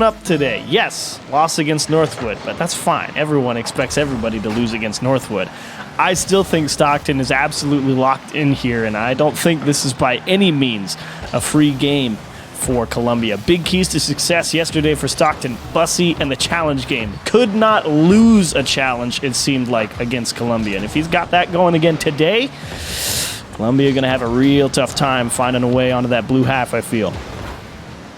up today. Yes, loss against Northwood, but that's fine. Everyone expects everybody to lose against Northwood. I still think Stockton is absolutely locked in here, and I don't think this is by any means a free game for Columbia. Big keys to success yesterday for Stockton. Bussy and the challenge game. Could not lose a challenge, it seemed like, against Columbia. And if he's got that going again today, Columbia going to have a real tough time finding a way onto that blue half, I feel.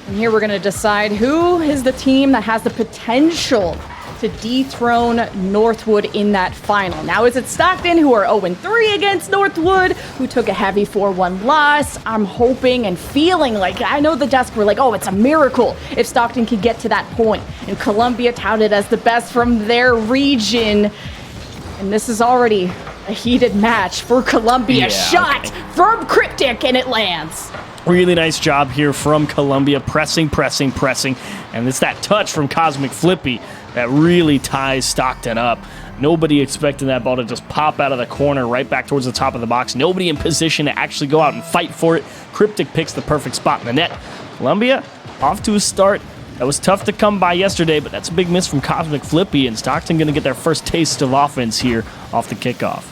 And here we're going to decide who is the team that has the potential to dethrone Northwood in that final. Now, is it Stockton, who are 0-3 against Northwood, who took a heavy 4-1 loss? I'm hoping and feeling like, I know the desk were like, oh, it's a miracle if Stockton can get to that point. And Columbia touted as the best from their region. And this is already a heated match for Columbia. Shot from Cryptic, and it lands. Really nice job here from Columbia, pressing. And it's that touch from Cosmic Flippy that really ties Stockton up. Nobody expecting that ball to just pop out of the corner right back towards the top of the box. Nobody in position to actually go out and fight for it. Cryptic picks the perfect spot in the net. Columbia off to a start that was tough to come by yesterday, but that's a big miss from Cosmic Flippy, and Stockton going to get their first taste of offense here off the kickoff.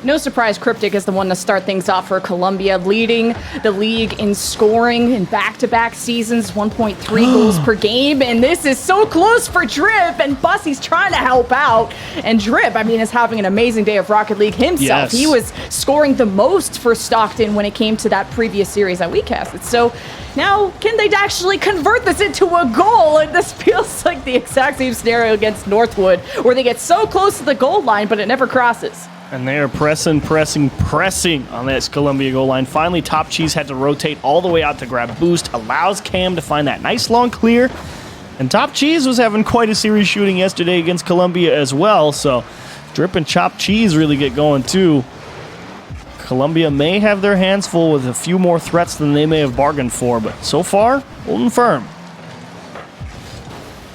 No surprise, Cryptic is the one to start things off for Columbia, leading the league in scoring in back-to-back seasons, 1.3 goals per game, and this is so close for Drip, and Bussy's trying to help out, and Drip, I mean, is having an amazing day of Rocket League himself. Yes. He was scoring the most for Stockton when it came to that previous series that we casted, so now, can they actually convert this into a goal? And this feels like the exact same scenario against Northwood, where they get so close to the goal line, but it never crosses. And they are pressing on this Columbia goal line. Finally, Top Cheese had to rotate all the way out to grab boost. Allows Cam to find that nice long clear. And Top Cheese was having quite a series shooting yesterday against Columbia as well. So Drip and Chop Cheese really get going too. Columbia may have their hands full with a few more threats than they may have bargained for. But so far, holding firm.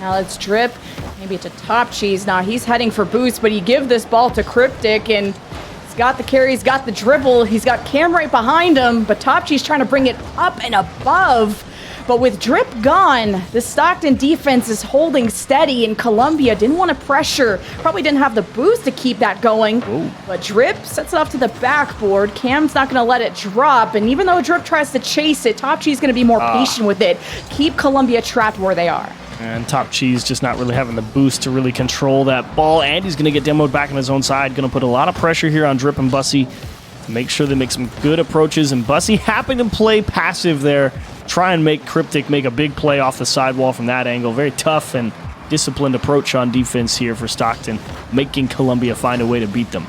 Now let's Drip. Maybe to Top Cheese. Now he's heading for boost, but you give this ball to Cryptic, and he's got the carry, he's got the dribble, he's got Cam right behind him, but Top Cheese trying to bring it up and above. But with Drip gone, the Stockton defense is holding steady, and Columbia didn't want to pressure, probably didn't have the boost to keep that going. Ooh. But Drip sets it off to the backboard. Cam's not going to let it drop, and even though Drip tries to chase it, Top Cheese is going to be more patient with it. Keep Columbia trapped where they are. And Top Cheese just not really having the boost to really control that ball. And he's going to get demoed back on his own side. Going to put a lot of pressure here on Drip and Bussy to make sure they make some good approaches. And Bussy happened to play passive there. Try and make Cryptic make a big play off the sidewall from that angle. Very tough and disciplined approach on defense here for Stockton, making Columbia find a way to beat them.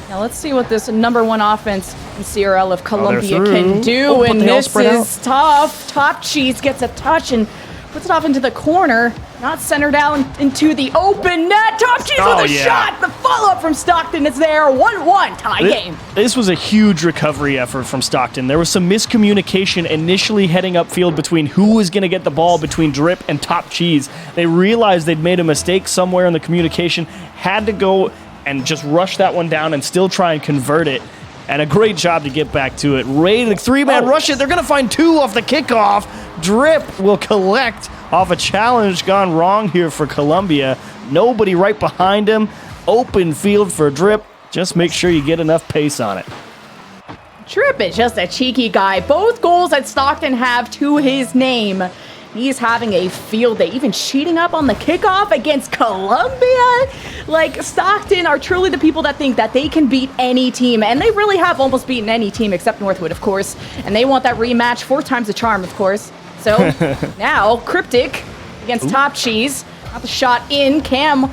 Now let's see what this #1 offense in CRL of Columbia can do. Oh, and this is tough. Top Cheese gets a touch and puts it off into the corner, not centered out into the open net. Top Cheese with a shot. The follow-up from Stockton is there. 1-1 tie game. This was a huge recovery effort from Stockton. There was some miscommunication initially heading upfield between who was going to get the ball between Drip and Top Cheese. They realized they'd made a mistake somewhere in the communication, had to go and just rush that one down and still try and convert it. And a great job to get back to it. Ray, the three-man rush it. They're going to find two off the kickoff. Drip will collect off a challenge gone wrong here for Columbia. Nobody right behind him. Open field for Drip. Just make sure you get enough pace on it. Drip is just a cheeky guy. Both goals that Stockton have to his name. He's having a field day, even cheating up on the kickoff against Columbia. Like, Stockton are truly the people that think that they can beat any team, and they really have almost beaten any team except Northwood, of course, and they want that rematch 4 times the charm, of course. So now Cryptic against Top Cheese. Got the shot in. Cam,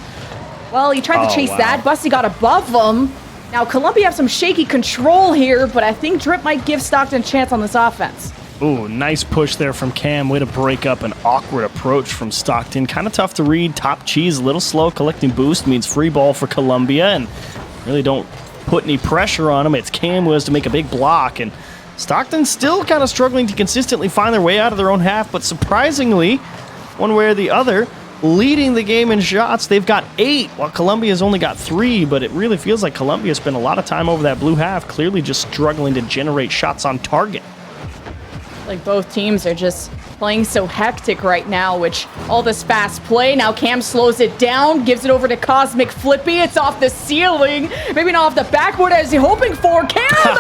well, he tried to chase that. Bussy got above him. Now Columbia have some shaky control here, but I think Drip might give Stockton a chance on this offense. Ooh, nice push there from Cam. Way to break up an awkward approach from Stockton. Kind of tough to read. Top Cheese, a little slow. Collecting boost means free ball for Columbia, and really don't put any pressure on him. It's Cam who has to make a big block, and Stockton still kind of struggling to consistently find their way out of their own half, but surprisingly, one way or the other, leading the game in shots. They've got 8, while Columbia's only got 3, but it really feels like Columbia spent a lot of time over that blue half, clearly just struggling to generate shots on target. Like both teams are just playing so hectic right now, which all this fast play. Now Cam slows it down, gives it over to Cosmic Flippy. It's off the ceiling, maybe not off the backboard as he's hoping for. Cam,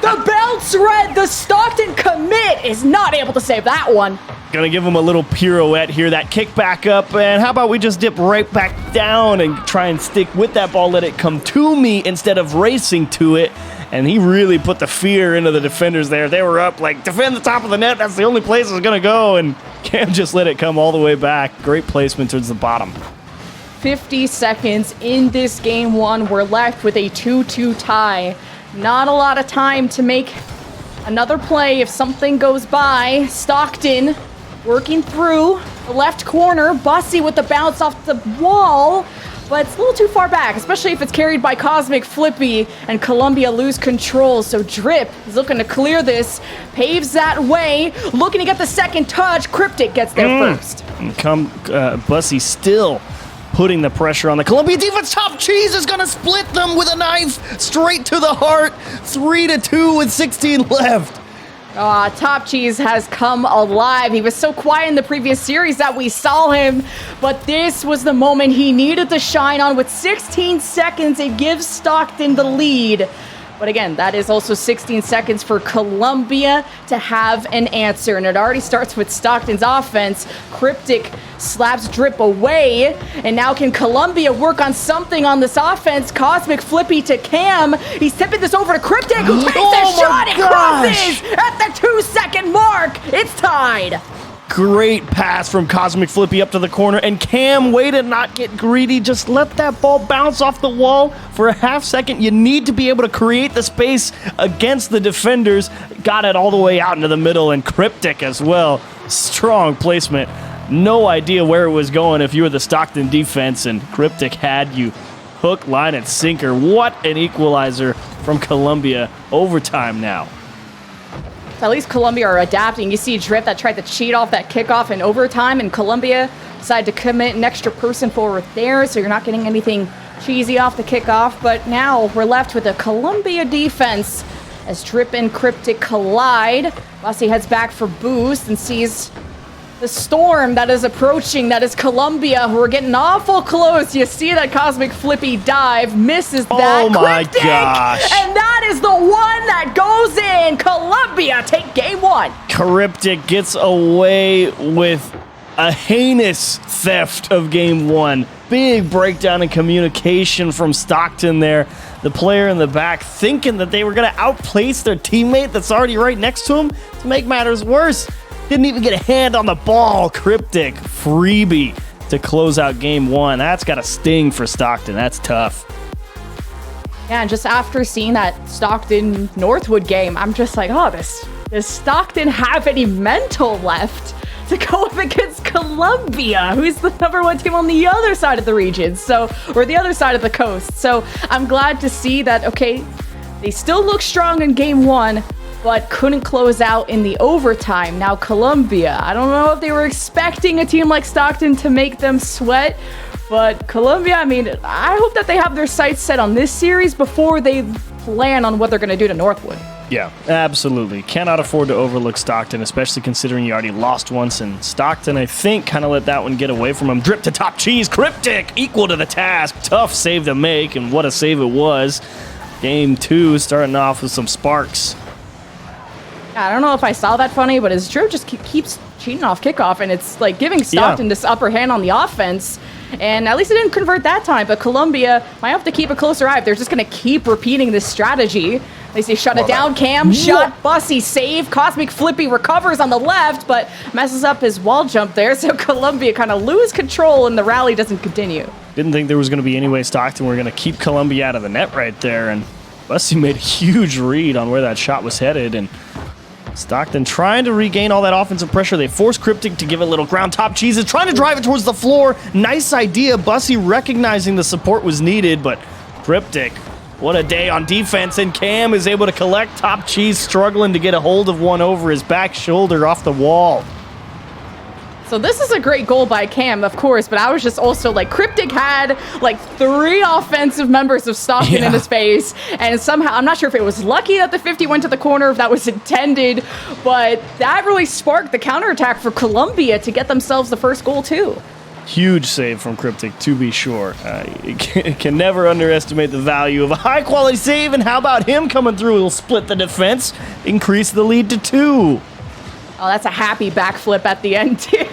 the bounce red, the Stockton commit is not able to save that one. Gonna give him a little pirouette here, that kick back up, and how about we just dip right back down and try and stick with that ball, let it come to me instead of racing to it. And he really put the fear into the defenders there. They were up like, defend the top of the net, that's the only place it's gonna go, and Cam just let it come all the way back. Great placement towards the bottom. 50 seconds in this game one. We're left with a 2-2 tie. Not a lot of time to make another play if something goes by. Stockton working through the left corner. Bussy with the bounce off the wall, but it's a little too far back, especially if it's carried by Cosmic Flippy, and Columbia lose control. So Drip is looking to clear this, paves that way, looking to get the second touch. Cryptic gets there first. Bussy still putting the pressure on the Columbia defense. Top Cheese is going to split them with a knife straight to the heart. 3-2 with 16 left. Top Cheese has come alive. He was so quiet in the previous series that we saw him, but this was the moment he needed to shine on. With 16 seconds, it gives Stockton the lead. But again, that is also 16 seconds for Columbia to have an answer. And it already starts with Stockton's offense. Cryptic slaps Drip away. And now can Columbia work on something on this offense? Cosmic Flippy to Cam. He's tipping this over to Cryptic, who takes a shot. It crosses at the 2-second mark. It's tied. Great pass from Cosmic Flippy up to the corner, and Cam, way to not get greedy, just let that ball bounce off the wall for a half second. You need to be able to create the space against the defenders. Got it all the way out into the middle, and Cryptic as well. Strong placement. No idea where it was going if you were the Stockton defense, and Cryptic had you hook, line, and sinker. What an equalizer from Columbia. Overtime now. At least Columbia are adapting. You see Drip that tried to cheat off that kickoff in overtime, and Columbia decided to commit an extra person forward there, so you're not getting anything cheesy off the kickoff. But now we're left with a Columbia defense as Drip and Cryptic collide. Bussy heads back for boost and sees the storm that is approaching. That is Columbia, who are getting awful close. You see that Cosmic Flippy dive, misses that. Oh my Cryptic, gosh. and that is the one that goes in. Columbia take game one. Cryptic gets away with a heinous theft of game one. Big breakdown in communication from Stockton there. The player in the back thinking that they were going to outplace their teammate that's already right next to him. To make matters worse, didn't even get a hand on the ball. Cryptic freebie to close out game one. That's got a sting for Stockton. That's tough. Yeah, and just after seeing that Stockton Northwood game, I'm just like, oh, does Stockton have any mental left to go up against Columbia, who's the #1 team on the other side of the region, or the other side of the coast. So I'm glad to see that, okay, they still look strong in game one, but couldn't close out in the overtime. Now Columbia, I don't know if they were expecting a team like Stockton to make them sweat, but Columbia, I mean, I hope that they have their sights set on this series before they plan on what they're going to do to Northwood. Yeah, absolutely. Cannot afford to overlook Stockton, especially considering you already lost once, and Stockton, I think, kind of let that one get away from him. Drip to Top Cheese, Cryptic, equal to the task. Tough save to make, and what a save it was. Game two starting off with some sparks. I don't know if I saw that funny, but his Drip just keeps cheating off kickoff, and it's like giving Stockton this upper hand on the offense. And at least it didn't convert that time, but Columbia might have to keep a closer eye if they're just going to keep repeating this strategy. They say shut it down, Cam, shot, Bussy, save. Cosmic Flippy recovers on the left, but messes up his wall jump there, so Columbia kind of lose control and the rally doesn't continue. Didn't think there was going to be any way Stockton were going to keep Columbia out of the net right there, and Bussy made a huge read on where that shot was headed, and Stockton trying to regain all that offensive pressure. They force Cryptic to give it a little ground. Top Cheese is trying to drive it towards the floor. Nice idea. Bussy recognizing the support was needed, but Cryptic, what a day on defense, and Cam is able to collect. Top Cheese struggling to get a hold of one over his back shoulder off the wall. So this is a great goal by Cam, of course, but I was just also like, Cryptic had like 3 offensive members of Stockton in his face, and somehow, I'm not sure if it was lucky that the 50 went to the corner, if that was intended, but that really sparked the counterattack for Columbia to get themselves the first goal too. Huge save from Cryptic, to be sure. You can never underestimate the value of a high-quality save, and how about him coming through? He'll split the defense, increase the lead to 2. Oh, that's a happy backflip at the end, too,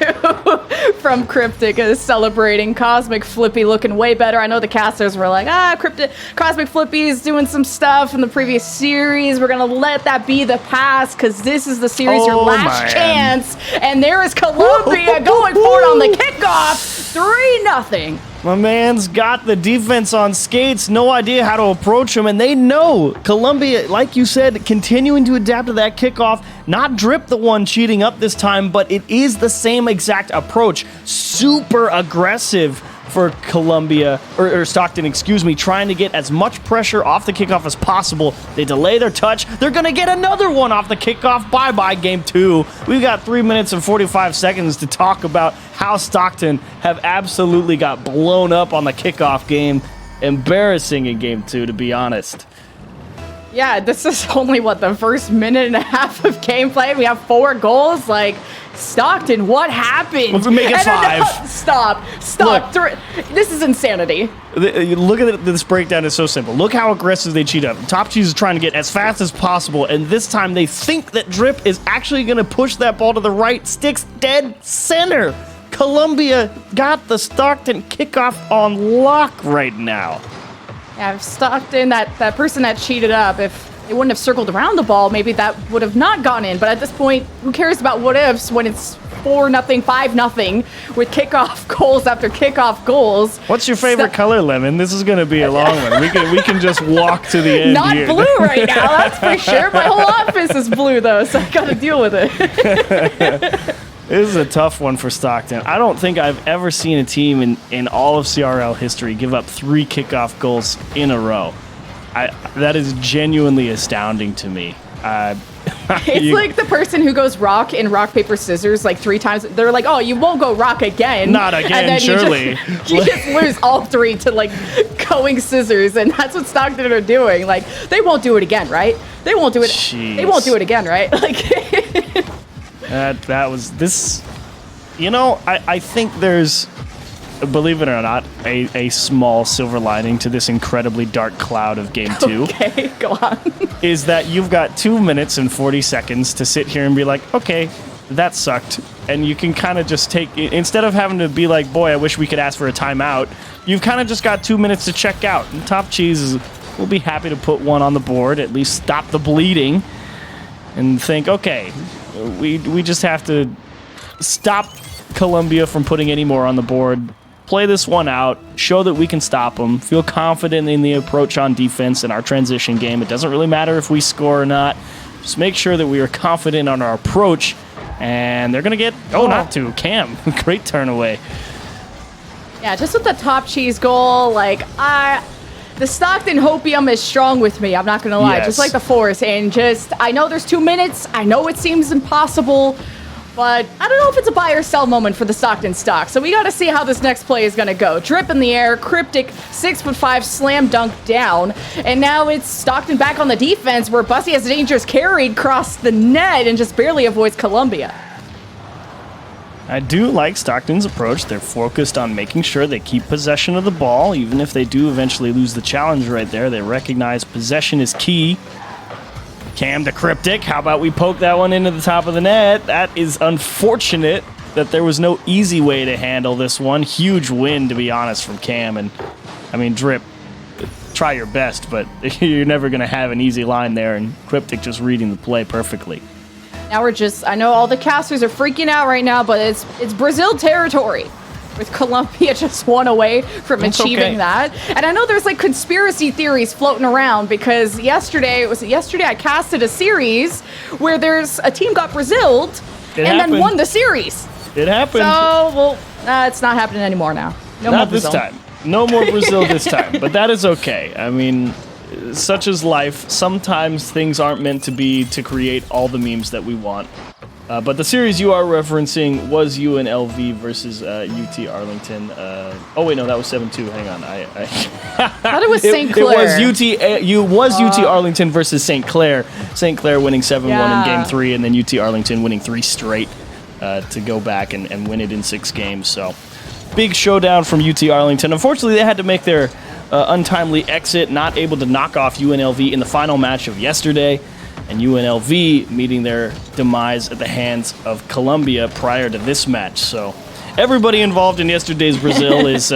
from Cryptic, celebrating. Cosmic Flippy looking way better. I know the casters were like, Cosmic Flippy's doing some stuff in the previous series. We're going to let that be the past, because this is the series, your last chance. And there is Columbia going for it on the kickoff. 3-0. My man's got the defense on skates, no idea how to approach him, and they know. Columbia, like you said, continuing to adapt to that kickoff. Not Drip the one cheating up this time, but it is the same exact approach. Super aggressive for Columbia, or Stockton, excuse me, trying to get as much pressure off the kickoff as possible. They delay their touch. They're going to get another one off the kickoff. Bye-bye, game 2. We've got 3 minutes and 45 seconds to talk about how Stockton have absolutely got blown up on the kickoff game. Embarrassing in game 2, to be honest. Yeah, this is only, the first minute and a half of gameplay. We have 4 goals. Like, Stockton, what happened? Let's make it 5. Stop. Look, this is insanity. Look at this breakdown. It's so simple. Look how aggressive they cheat up. Top Cheese is trying to get as fast as possible, and this time they think that Drip is actually going to push that ball to the right. Sticks dead center. Columbia got the Stockton kickoff on lock right now. Yeah, if Stockton, that person that cheated up, if they wouldn't have circled around the ball, maybe that would have not gone in. But at this point, who cares about what ifs when it's 4-0, 5-0 with kickoff goals after kickoff goals? What's your favorite color, Lemon? This is going to be a long one. We can just walk to the end. Not here. Blue right now, that's for sure. My whole office is blue though, so I got to deal with it. This is a tough one for Stockton. I don't think I've ever seen a team in all of CRL history give up 3 kickoff goals in a row. That is genuinely astounding to me. It's like the person who goes rock in rock, paper, scissors like 3 times. They're like, oh, you won't go rock again. Not again, and then surely. You just lose all 3 to like going scissors, and that's what Stockton are doing. Like, they won't do it again, right? They won't do it. Jeez. They won't do it again, right? Like. That was this. You know, I think there's, believe it or not, a small silver lining to this incredibly dark cloud of game 2. Okay, go on. Is that you've got 2 minutes and 40 seconds to sit here and be like, okay, that sucked. And you can kind of just take, instead of having to be like, boy, I wish we could ask for a timeout, you've kind of just got 2 minutes to check out. And Top Cheese will be happy to put one on the board, at least stop the bleeding, and think, okay, we just have to stop Columbia from putting any more on the board, play this one out, show that we can stop them, feel confident in the approach on defense and our transition game. It doesn't really matter if we score or not. Just make sure that we are confident on our approach, and they're going to get, not to, Cam. Great turn away. Yeah, just with the Top Cheese goal, like, the Stockton hopium is strong with me, I'm not going to lie. Yes. Just like the Force. And just, I know there's 2 minutes. I know it seems impossible. But I don't know if it's a buy or sell moment for the Stockton stock. So we got to see how this next play is going to go. Drip in the air. Cryptic, 6'5", slam dunk down. And now it's Stockton back on the defense where Bussy has a dangerous carry across the net and just barely avoids Columbia. I do like Stockton's approach. They're focused on making sure they keep possession of the ball. Even if they do eventually lose the challenge right there, they recognize possession is key. Cam to Cryptic. How about we poke that one into the top of the net? That is unfortunate that there was no easy way to handle this one. Huge win, to be honest, from Cam. And, I mean, Drip, try your best, but you're never going to have an easy line there. And Cryptic just reading the play perfectly. Now we're just, I know all the casters are freaking out right now, but it's Brazil territory. With Columbia just 1 away from achieving that. And I know there's like conspiracy theories floating around because yesterday I casted a series where there's a team got Braziled then won the series. It happened. So, it's not happening anymore now. Not this time. No more Brazil this time, but that is okay. I mean, such is life. Sometimes things aren't meant to be to create all the memes that we want. But the series you are referencing was UNLV versus UT Arlington. Oh wait, no, that was 7-2. Hang on, I thought it was St. Clair. It was UT Arlington versus St. Clair. St. Clair winning 7-1 in Game 3, and then UT Arlington winning 3 straight to go back and win it in 6 games. So big showdown from UT Arlington. Unfortunately, they had to make their untimely exit, not able to knock off UNLV in the final match of yesterday. And UNLV meeting their demise at the hands of Columbia prior to this match. So everybody involved in yesterday's Brazil is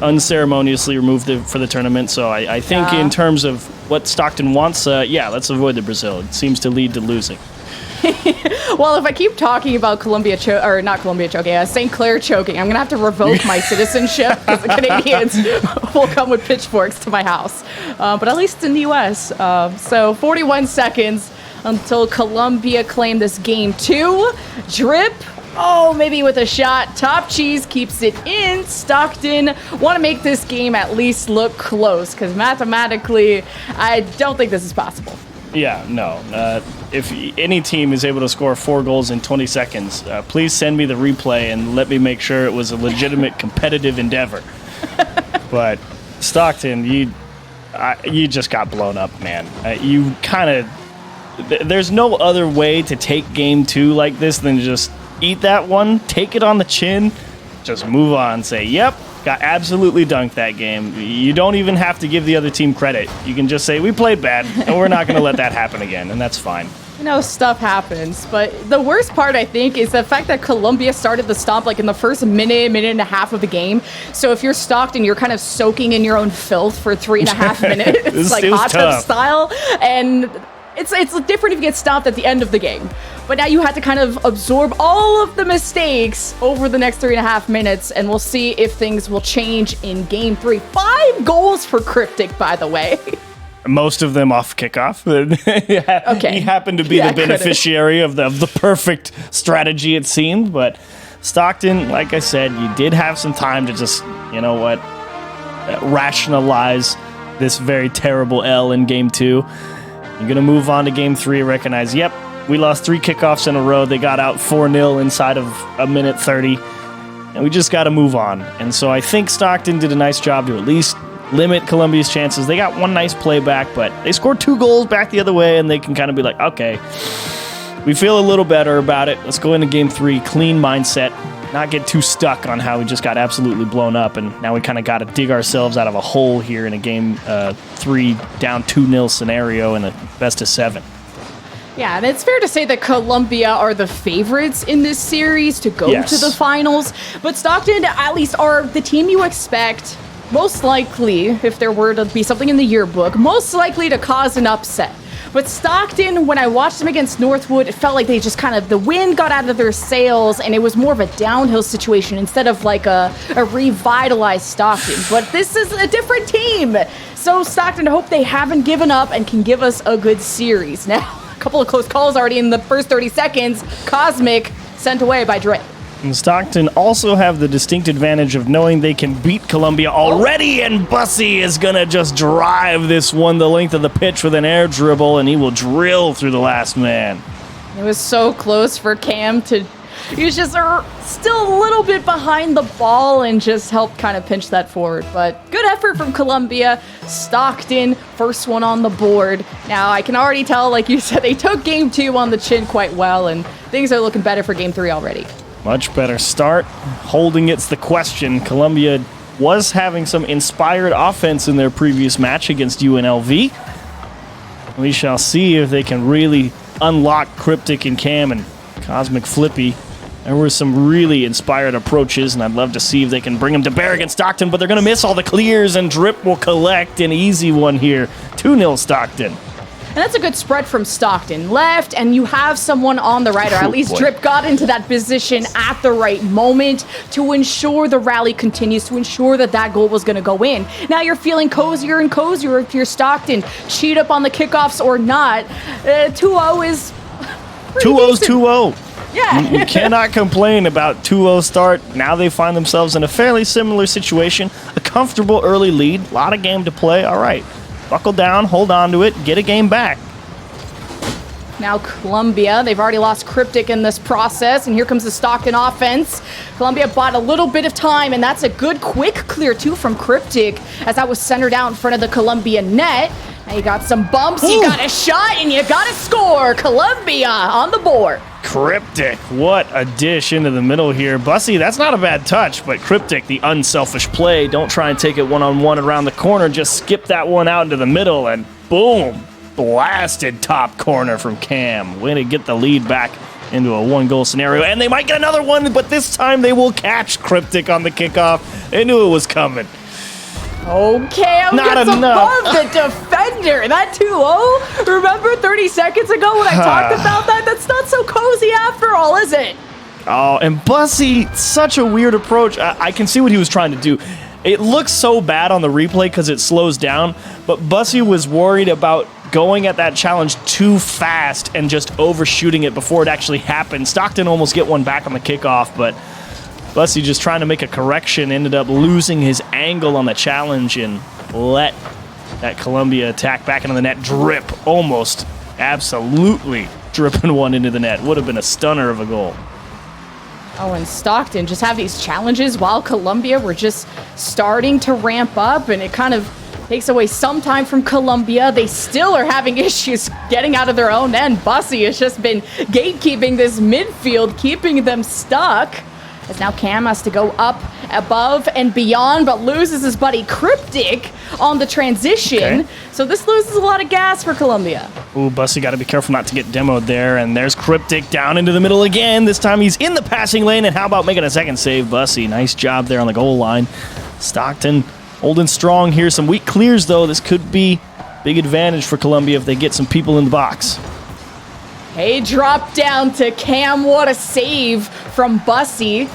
unceremoniously removed for the tournament. So I think in terms of what Stockton wants, let's avoid the Brazil. It seems to lead to losing. Well, if I keep talking about St. Clair choking, I'm going to have to revoke my citizenship because the Canadians will come with pitchforks to my house. But at least it's in the U.S. So 41 seconds until Columbia claim this game 2. Drip. Oh, maybe with a shot. Top Cheese keeps it in. Stockton want to make this game at least look close because mathematically, I don't think this is possible. Yeah, no. If any team is able to score 4 goals in 20 seconds, please send me the replay and let me make sure it was a legitimate competitive endeavor. But Stockton, you just got blown up, man. You kind of... There's no other way to take Game 2 like this than just eat that one, take it on the chin, just move on, say, yep, got absolutely dunked that game. You don't even have to give the other team credit. You can just say, we played bad, and we're not going to let that happen again, and that's fine. You know, stuff happens, but the worst part, I think, is the fact that Columbia started the stomp like in the first minute and a half of the game. So if you're Stockton, you're kind of soaking in your own filth for 3.5 minutes. It's like hot tub style, and it's different if you get stopped at the end of the game. But now you have to kind of absorb all of the mistakes over the next 3.5 minutes, and we'll see if things will change in Game 3. 5 goals for Cryptic, by the way. Most of them off kickoff. Okay. He happened to be the beneficiary of the perfect strategy, it seemed. But Stockton, like I said, you did have some time to just, you know what, rationalize this very terrible L in Game 2. You're going to move on to Game 3, recognize, yep, we lost 3 kickoffs in a row. They got out 4-0 inside of a minute 30. And we just got to move on. And so I think Stockton did a nice job to at least limit Columbia's chances. They got one nice play back, but they scored 2 goals back the other way, and they can kind of be like, okay, we feel a little better about it. Let's go into Game 3, clean mindset, not get too stuck on how we just got absolutely blown up, and now we kind of got to dig ourselves out of a hole here in a Game 3 down 2-0 scenario in a best of 7. Yeah, and it's fair to say that Columbia are the favorites in this series to go to the finals, but Stockton at least are the team you expect, most likely, if there were to be something in the yearbook, most likely to cause an upset. But Stockton, when I watched them against Northwood, it felt like they just kind of, the wind got out of their sails, and it was more of a downhill situation instead of like a revitalized Stockton. But this is a different team. So Stockton, I hope they haven't given up and can give us a good series. Now, a couple of close calls already in the first 30 seconds. Cosmic sent away by Drake. And Stockton also have the distinct advantage of knowing they can beat Columbia already, and Bussy is going to just drive this one the length of the pitch with an air dribble, and he will drill through the last man. It was so close for Cam to... He was just still a little bit behind the ball and just helped kind of pinch that forward. But good effort from Columbia. Stockton, first one on the board. Now, I can already tell, like you said, they took Game 2 on the chin quite well, and things are looking better for Game 3 already. Much better start. Holding it's the question. Columbia was having some inspired offense in their previous match against UNLV. We shall see if they can really unlock Cryptic and Cam and Cosmic Flippy. There were some really inspired approaches, and I'd love to see if they can bring them to bear against Stockton, but they're going to miss all the clears, and Drip will collect an easy one here. 2-0 Stockton. And that's a good spread from Stockton. Left, and you have someone on the right, or at least Drip got into that position at the right moment to ensure the rally continues, to ensure that that goal was going to go in. Now you're feeling cozier and cozier if you're Stockton. Cheat up on the kickoffs or not. 2-0 is 2-0's 2-0. Yeah. You cannot complain about 2-0 start. Now they find themselves in a fairly similar situation. A comfortable early lead. A lot of game to play. All right. Buckle down, hold on to it, get a game back. Now Columbia, they've already lost Cryptic in this process, and here comes the Stockton offense. Columbia bought a little bit of time, and that's a good quick clear too from Cryptic as that was centered out in front of the Columbia net. Now you got some bumps, you got a shot, and you got a score. Columbia on the board. Cryptic, what a dish into the middle here. Bussy, that's not a bad touch, but Cryptic, the unselfish play. Don't try and take it one-on-one around the corner. Just skip that one out into the middle, and boom. Blasted top corner from Cam. Way to get the lead back into a one-goal scenario. And they might get another one, but this time they will catch Cryptic on the kickoff. They knew it was coming. Okay, I'm not gets enough. above the defender. That 2-0. Remember 30 seconds ago when I talked about that? That's not so cozy after all, is it? Oh, and Bussy, such a weird approach. I can see what he was trying to do. It looks so bad on the replay because it slows down, but Bussy was worried about going at that challenge too fast and just overshooting it before it actually happened. Stockton almost get one back on the kickoff, but Bussy just trying to make a correction, ended up losing his angle on the challenge and let that Columbia attack back into the net drip. Almost absolutely dripping one into the net. Would have been a stunner of a goal. Oh, and Stockton just have these challenges while Columbia were just starting to ramp up, and it kind of takes away some time from Columbia. They still are having issues getting out of their own end. Bussy has just been gatekeeping this midfield, keeping them stuck. As now Cam has to go up, above, and beyond, but loses his buddy Cryptic on the transition. Okay. So this loses a lot of gas for Columbia. Ooh, Bussy got to be careful not to get demoed there. And there's Cryptic down into the middle again. This time he's in the passing lane. And how about making a second save, Bussy? Nice job there on the goal line. Stockton holding strong here. Some weak clears, though. This could be big advantage for Columbia if they get some people in the box. Hey, drop down to Cam. What a save from Bussy.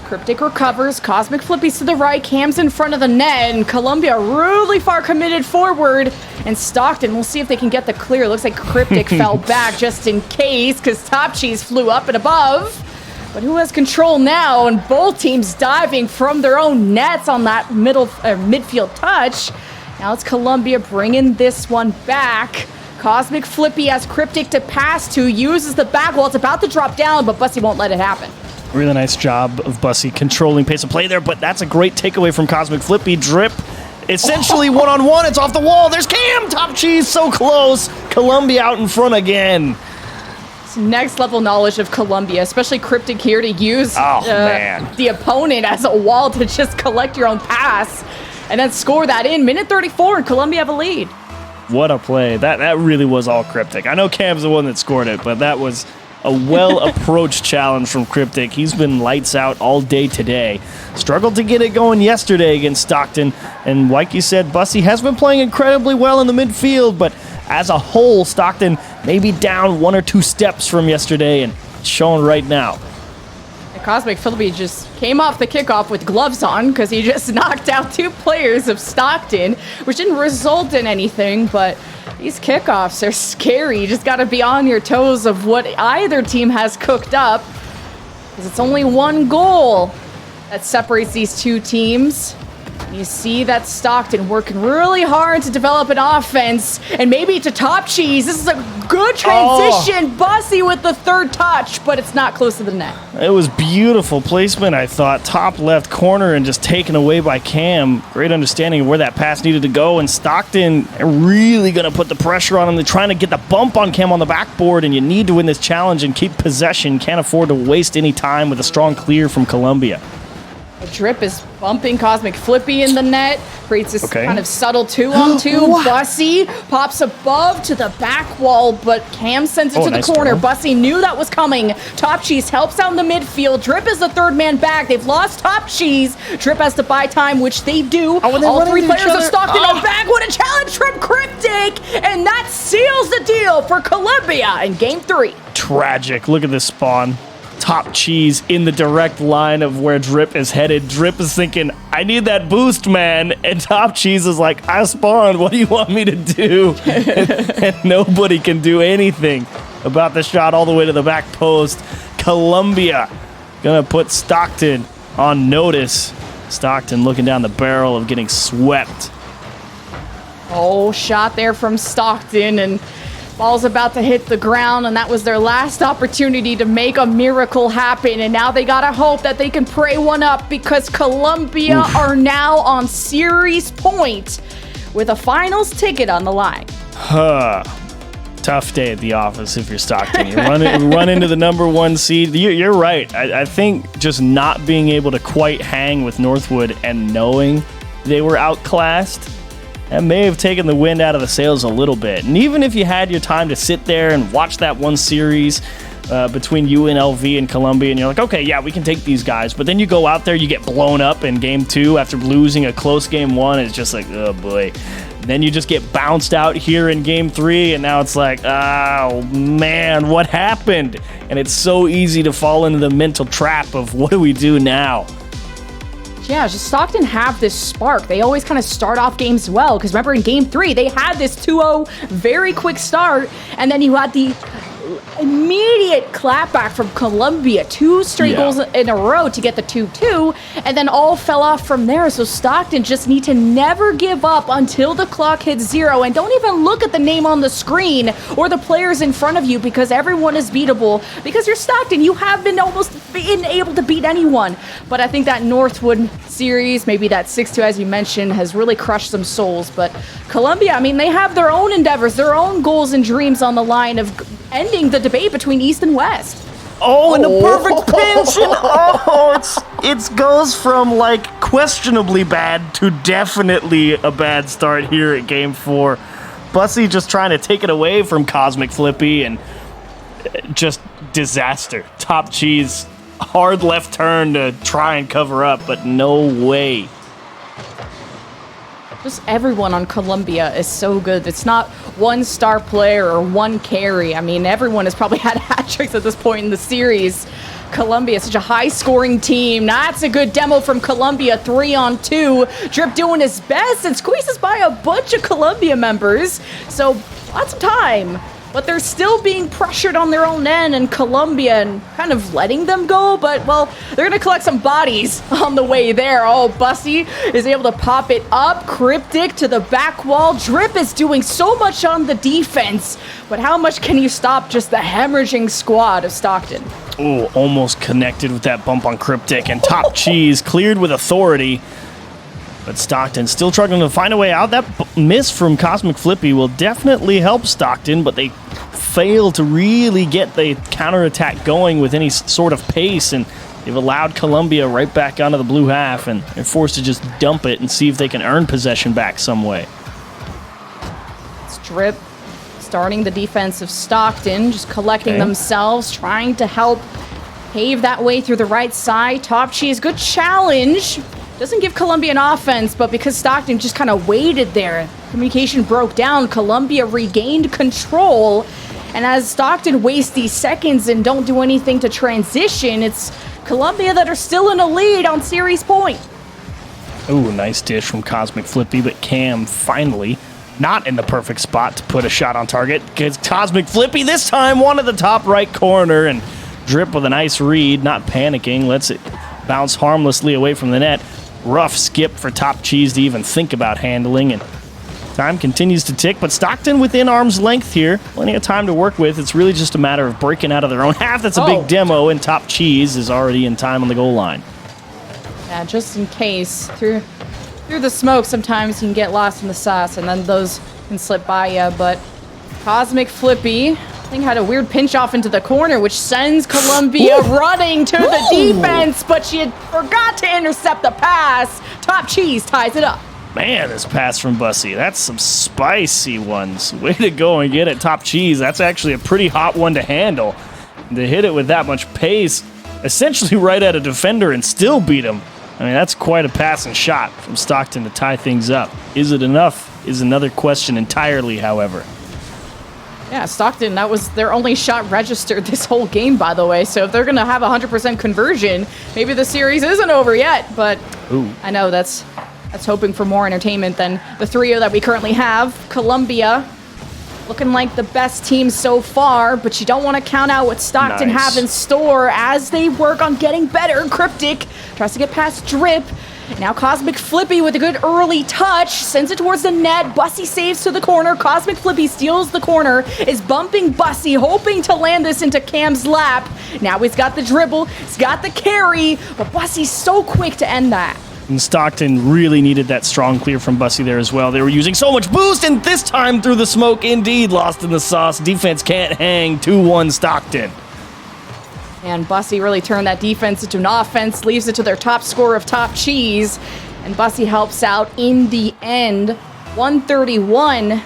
Cryptic recovers. Cosmic Flippies to the right. Cam's in front of the net. And Columbia really far committed forward. And Stockton, we'll see if they can get the clear. Looks like Cryptic fell back just in case because Top Cheese flew up and above. But who has control now? And both teams diving from their own nets on that midfield touch. Now it's Columbia bringing this one back. Cosmic Flippy has Cryptic to pass to, uses the back wall. It's about to drop down, but Bussy won't let it happen. Really nice job of Bussy controlling pace of play there, but that's a great takeaway from Cosmic Flippy. Drip, essentially one-on-one. It's off the wall. There's Cam. Top Cheese so close. Columbia out in front again. It's next level knowledge of Columbia, especially Cryptic here to use the opponent as a wall to just collect your own pass and then score that in. Minute 34 and Columbia have a lead. What a play. That really was all Cryptic. I know Cam's the one that scored it, but that was a well-approached challenge from Cryptic. He's been lights out all day today. Struggled to get it going yesterday against Stockton. And like you said, Bussy has been playing incredibly well in the midfield, but as a whole, Stockton may be down one or two steps from yesterday, and it's showing right now. Cosmic Philippi just came off the kickoff with gloves on because he just knocked out two players of Stockton, which didn't result in anything, but these kickoffs are scary. You just got to be on your toes of what either team has cooked up because it's only one goal that separates these two teams. You see that Stockton working really hard to develop an offense, and maybe to Top Cheese. This is a good transition. Bussy with the third touch, but it's not close to the net. It was beautiful placement, I thought. Top left corner and just taken away by Cam. Great understanding of where that pass needed to go, and Stockton really going to put the pressure on him. They're trying to get the bump on Cam on the backboard, and you need to win this challenge and keep possession. Can't afford to waste any time with a strong clear from Columbia. Drip is bumping Cosmic Flippy in the net. Creates this kind of subtle 2-on-2. Bussy pops above to the back wall, but Cam sends it to the corner. Bussy knew that was coming. Top Cheese helps out in the midfield. Drip is the third man back. They've lost Top Cheese. Drip has to buy time, which they do. All three players of Stockton are back. What a challenge from Cryptic! And that seals the deal for Columbia in Game 3. Tragic. Look at this spawn. Top Cheese in the direct line of where Drip is headed. Drip is thinking, I need that boost, man. And Top Cheese is like, I spawned. What do you want me to do? and nobody can do anything about the shot all the way to the back post. Columbia gonna put Stockton on notice. Stockton looking down the barrel of getting swept. Oh, shot there from Stockton, and Ball's about to hit the ground, and that was their last opportunity to make a miracle happen. And now they gotta hope that they can pray one up, because Columbia are now on series point with a finals ticket on the line. Tough day at the office if you're Stockton. You run into the #1 seed. You're right. I think just not being able to quite hang with Northwood and knowing they were outclassed, that may have taken the wind out of the sails a little bit. And even if you had your time to sit there and watch that one series between UNLV and Columbia, and you're like, okay, yeah, we can take these guys. But then you go out there, you get blown up in game 2 after losing a close game 1. It's just like, oh boy. Then you just get bounced out here in game 3, and now it's like, oh man, what happened? And it's so easy to fall into the mental trap of what do we do now? Yeah, just Stockton have this spark. They always kind of start off games well, because remember in game 3, they had this 2-0 very quick start, and then you had the immediate clapback from Columbia, 2 straight goals in a row to get the 2-2, and then all fell off from there. So Stockton just need to never give up until the clock hits 0, and don't even look at the name on the screen or the players in front of you, because everyone is beatable. Because you're Stockton, you have been able to beat anyone. But I think that Northwood series, maybe that 6-2 as you mentioned, has really crushed some souls. But Columbia, I mean, they have their own endeavors, their own goals and dreams on the line of ending the debate between East and West. Oh, and the perfect pinch! It goes from like questionably bad to definitely a bad start here at game 4. Bussy just trying to take it away from Cosmic Flippy, and just disaster. Top cheese, hard left turn to try and cover up, but no way. Just everyone on Columbia is so good. It's not one star player or one carry. I mean, everyone has probably had hat tricks at this point in the series. Columbia is such a high-scoring team. That's a good demo from Columbia, 3-on-2. Drip doing his best and squeezes by a bunch of Columbia members. So, lots of time. But they're still being pressured on their own end, and Columbia and kind of letting them go. But, well, they're going to collect some bodies on the way there. Oh, Bussy is able to pop it up. Cryptic to the back wall. Drip is doing so much on the defense. But how much can you stop just the hemorrhaging squad of Stockton? Oh, almost connected with that bump on Cryptic, and Top Cheese cleared with authority. But Stockton still struggling to find a way out. That miss from Cosmic Flippy will definitely help Stockton, but they fail to really get the counterattack going with any sort of pace, and they've allowed Columbia right back onto the blue half, and they're forced to just dump it and see if they can earn possession back some way. It's Drip starting the defense of Stockton, just collecting themselves, trying to help pave that way through the right side. Top Cheese, good challenge. Doesn't give Columbia an offense, but because Stockton just kind of waited there, communication broke down, Columbia regained control, and as Stockton wastes these seconds and don't do anything to transition, it's Columbia that are still in a lead on series point. Ooh, nice dish from Cosmic Flippy, but Cam finally not in the perfect spot to put a shot on target, because Cosmic Flippy this time wanted the top right corner, and Drip with a nice read, not panicking, lets it bounce harmlessly away from the net. Rough skip for Top Cheese to even think about handling, and time continues to tick, but Stockton within arm's length here. Plenty of time to work with. It's really just a matter of breaking out of their own half. That's a big demo, and Top Cheese is already in time on the goal line. Yeah, just in case. Through the smoke, sometimes you can get lost in the sauce, and then those can slip by you, but Cosmic Flippy, I think, had a weird pinch off into the corner, which sends Columbia running to the defense, but she had forgot to intercept the pass. Top Cheese ties it up. Man, this pass from Bussy, that's some spicy ones. Way to go and get it, Top Cheese. That's actually a pretty hot one to handle. And to hit it with that much pace, essentially right at a defender and still beat him. I mean, that's quite a passing shot from Stockton to tie things up. Is it enough? Is another question entirely, however. Yeah, Stockton, that was their only shot registered this whole game, by the way. So if they're going to have 100% conversion, maybe the series isn't over yet. But I know that's hoping for more entertainment than the trio that we currently have. Columbia looking like the best team so far, but you don't want to count out what Stockton have in store as they work on getting better. Cryptic tries to get past Drip. Now Cosmic Flippy with a good early touch, sends it towards the net. Bussy saves to the corner. Cosmic Flippy steals the corner, is bumping Bussy, hoping to land this into Cam's lap. Now he's got the dribble, he's got the carry, but Bussy's so quick to end that. And Stockton really needed that strong clear from Bussy there as well. They were using so much boost, and this time through the smoke, indeed, lost in the sauce. Defense can't hang. 2-1 Stockton. And Bussy really turned that defense into an offense, leaves it to their top scorer of Top Cheese. And Bussy helps out in the end. 131,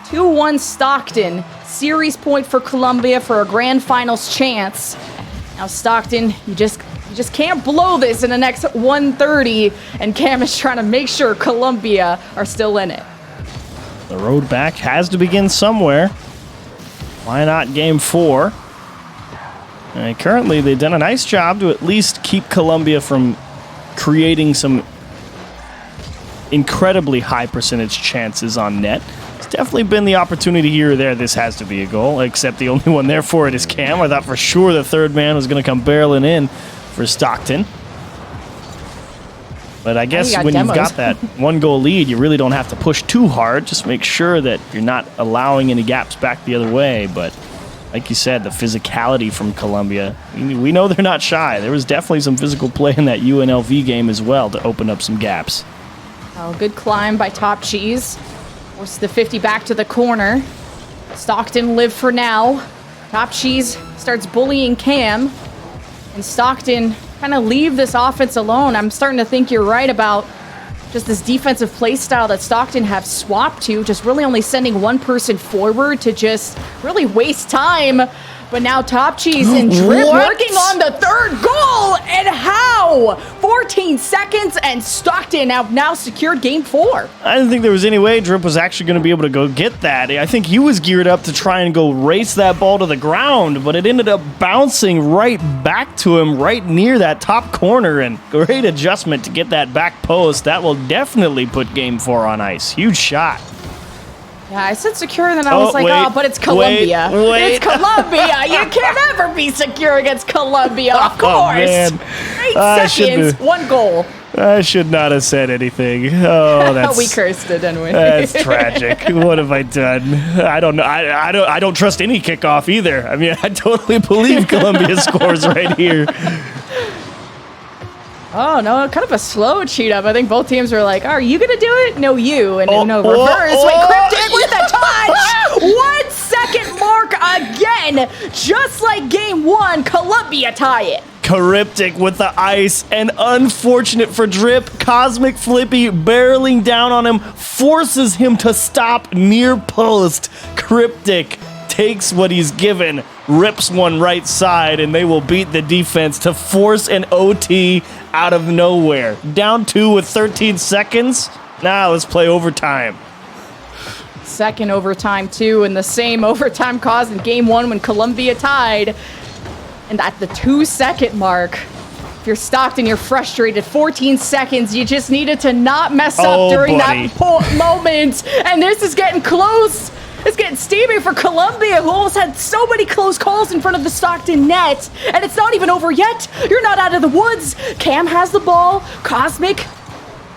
2-1 Stockton. Series point for Columbia for a grand finals chance. Now Stockton, you just can't blow this in the next 130. And Cam is trying to make sure Columbia are still in it. The road back has to begin somewhere. Why not game 4? And currently, they've done a nice job to at least keep Columbia from creating some incredibly high percentage chances on net. It's definitely been the opportunity here or there. This has to be a goal, except the only one there for it is Cam. I thought for sure the third man was going to come barreling in for Stockton. But I guess when you've got that 1-goal lead, you really don't have to push too hard. Just make sure that you're not allowing any gaps back the other way. But like you said, the physicality from Columbia, we know they're not shy. There was definitely some physical play in that UNLV game as well to open up some gaps. Oh, good climb by Top Cheese. Forces the 50 back to the corner. Stockton live for now. Top Cheese starts bullying Cam. And Stockton kind of leave this offense alone. I'm starting to think you're right about just this defensive play style that Stockton have swapped to, just really only sending one person forward to just really waste time. But now Top Cheese and Drip working on the third goal. And how? 14 seconds and Stockton have now secured game 4. I didn't think there was any way Drip was actually going to be able to go get that. I think he was geared up to try and go race that ball to the ground, but it ended up bouncing right back to him right near that top corner, and great adjustment to get that back post. That will definitely put game 4 on ice. Huge shot. Yeah, I said secure, and then I was like, but it's Columbia. Wait. It's Columbia. You can't ever be secure against Columbia, of course. Man. 8 seconds, 1 goal. I should not have said anything. Oh, that's we cursed it, didn't we? That's tragic. What have I done? I don't know. I don't trust any kickoff either. I mean, I totally believe Columbia scores right here. Oh, no, kind of a slow cheat up. I think both teams were like, are you going to do it? No, you. And no, reverse. Wait, Cryptic with a touch. 1 second mark again. Just like game 1, Columbia tie it. Cryptic with the ice, and unfortunate for Drip, Cosmic Flippy barreling down on him, forces him to stop near post. Cryptic takes what he's given, rips one right side, and they will beat the defense to force an OT out of nowhere. Down 2 with 13 seconds. Now let's play overtime. Second overtime, too, and the same overtime caused in game 1 when Columbia tied. And at the 2-second mark, if you're Stockton, you're frustrated. 14 seconds. You just needed to not mess up during that moment. And this is getting close. It's getting steamy for Columbia, who almost had so many close calls in front of the Stockton net. And it's not even over yet. You're not out of the woods. Cam has the ball. Cosmic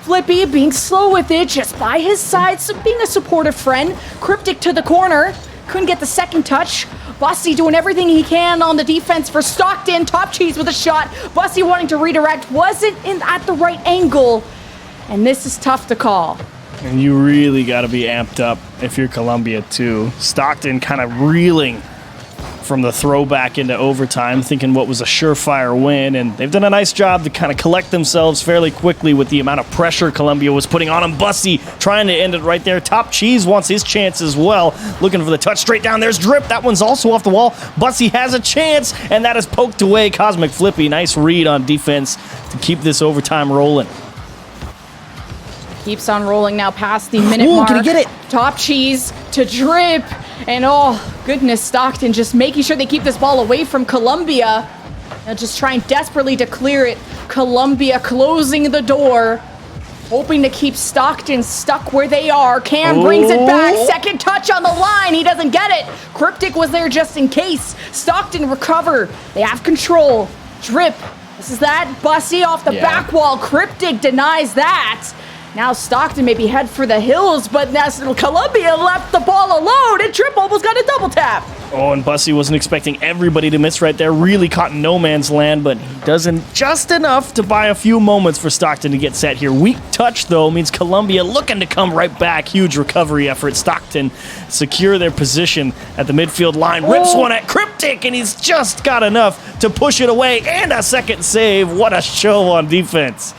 Flippy being slow with it, just by his side, so being a supportive friend. Cryptic to the corner. Couldn't get the second touch. Bussy doing everything he can on the defense for Stockton. Top Cheese with a shot. Bussy wanting to redirect. Wasn't at the right angle. And this is tough to call. And you really got to be amped up if you're Columbia, too. Stockton kind of reeling from the throwback into overtime, thinking what was a surefire win. And they've done a nice job to kind of collect themselves fairly quickly with the amount of pressure Columbia was putting on him. Bussy trying to end it right there. Top Cheese wants his chance as well. Looking for the touch straight down. There's Drip. That one's also off the wall. Bussy has a chance, and that is poked away. Cosmic Flippy, nice read on defense to keep this overtime rolling. Keeps on rolling now past the minute mark. Can he get it? Top Cheese to Drip. And oh, goodness, Stockton just making sure they keep this ball away from Columbia. And just trying desperately to clear it. Columbia closing the door. hoping to keep Stockton stuck where they are. Cam brings it back. Second touch on the line. He doesn't get it. Cryptic was there just in case. Stockton recover. They have control. Drip. This is that. Bussy off the back wall. Cryptic denies that. Now Stockton maybe head for the hills, but Columbia left the ball alone, and Drip almost got a double tap. Oh, and Bussy wasn't expecting everybody to miss right there. Really caught in no man's land, but he doesn't just enough to buy a few moments for Stockton to get set here. Weak touch, though, means Columbia looking to come right back. Huge recovery effort. Stockton secure their position at the midfield line. Rips one at Cryptic, and he's just got enough to push it away. And a second save. What a show on defense.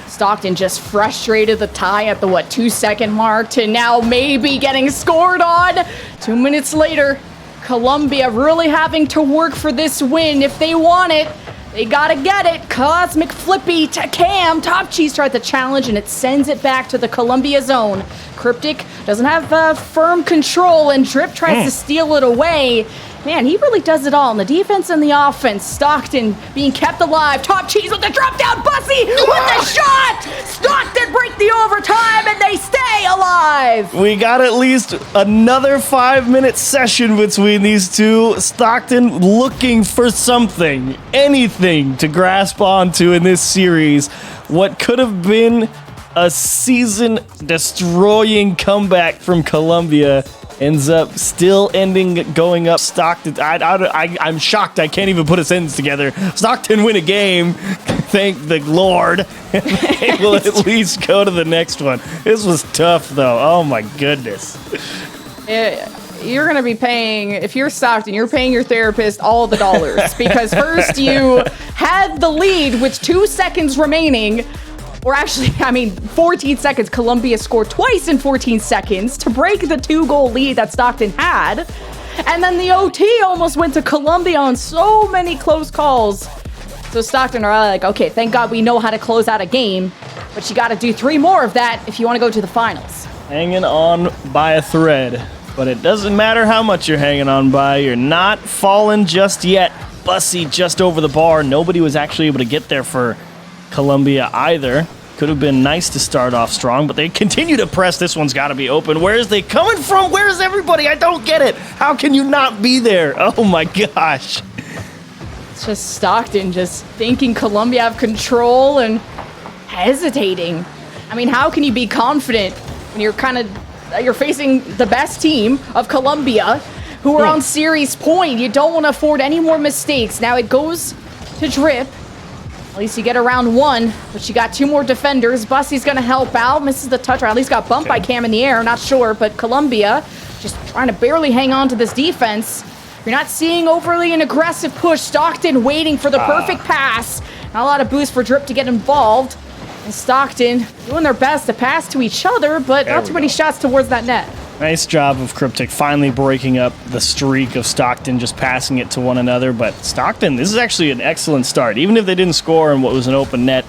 Stockton just frustrated the tie at the, 2-second mark to now maybe getting scored on. 2 minutes later, Columbia really having to work for this win. If they want it, they gotta get it. Cosmic Flippy to Cam. Top Cheese tried the challenge, and it sends it back to the Columbia zone. Cryptic doesn't have firm control, and Drip tries to steal it away. Man, he really does it all in the defense and the offense. Stockton being kept alive. Top Cheese with the drop down. Bussy with the shot. Stockton break the overtime, and they stay alive. We got at least another 5-minute session between these two. Stockton looking for something, anything to grasp onto in this series. What could have been a season-destroying comeback from Columbia ends up still going up Stockton. I'm shocked I can't even put a sentence together. Stockton win a game, thank the Lord. They will at least go to the next one. This was tough, though. Oh, my goodness. You're going to be paying, if you're Stockton, you're paying your therapist all the dollars. Because first you had the lead with 2 seconds remaining. Or actually, 14 seconds. Columbia scored twice in 14 seconds to break the 2-goal lead that Stockton had. And then the OT almost went to Columbia on so many close calls. So Stockton are like, okay, thank God we know how to close out a game. But you got to do 3 more of that if you want to go to the finals. Hanging on by a thread. But it doesn't matter how much you're hanging on by. You're not falling just yet. Bussy just over the bar. Nobody was actually able to get there for Columbia either. Could have been nice to start off strong, but they continue to press. This one's got to be open. Where is they coming from? Where's everybody? I don't get it. How can you not be there? Oh my gosh. It's just Stockton just thinking Columbia have control and hesitating. How can you be confident when you're facing the best team of Columbia who are on series point? You don't want to afford any more mistakes. Now it goes to Drip. At least you get around 1, but you got 2 more defenders. Bussy's going to help out. Misses the touch, or at least got bumped by Cam in the air. Not sure, but Columbia just trying to barely hang on to this defense. You're not seeing overly an aggressive push. Stockton waiting for the perfect pass. Not a lot of boost for Drip to get involved. And Stockton doing their best to pass to each other, but not too many shots towards that net. Nice job of Cryptic finally breaking up the streak of Stockton just passing it to one another. But Stockton, this is actually an excellent start. Even if they didn't score in what was an open net,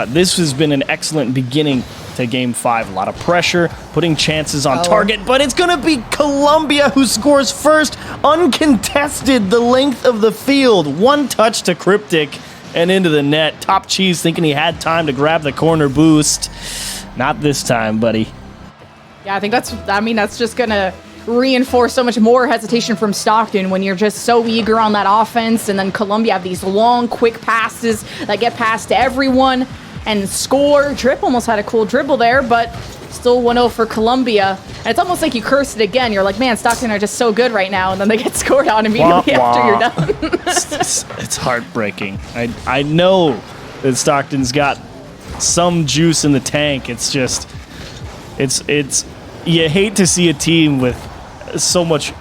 this has been an excellent beginning to Game 5. A lot of pressure, putting chances on target, but it's going to be Columbia who scores first. Uncontested the length of the field. 1 touch to Cryptic and into the net. Top Cheese thinking he had time to grab the corner boost. Not this time, buddy. Yeah, I think that's just going to reinforce so much more hesitation from Stockton when you're just so eager on that offense, and then Columbia have these long, quick passes that get past to everyone and score. Drip almost had a cool dribble there, but still 1-0 for Columbia. And it's almost like you cursed it again. You're like, man, Stockton are just so good right now, and then they get scored on immediately after you're done. It's heartbreaking. I know that Stockton's got some juice in the tank. It's just... It's you hate to see a team with so much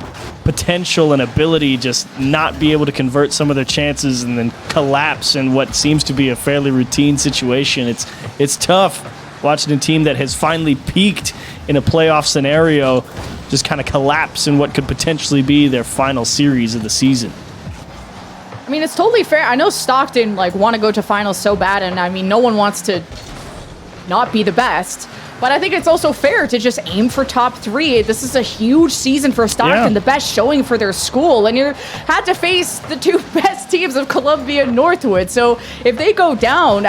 potential and ability just not be able to convert some of their chances and then collapse in what seems to be a fairly routine situation. It's tough watching a team that has finally peaked in a playoff scenario just kind of collapse in what could potentially be their final series of the season. It's totally fair. I know Stockton want to go to finals so bad, and no one wants to not be the best. But I think it's also fair to just aim for top 3. This is a huge season for Stockton, the best showing for their school. And you had to face the 2 best teams of Columbia and Northwood. So if they go down,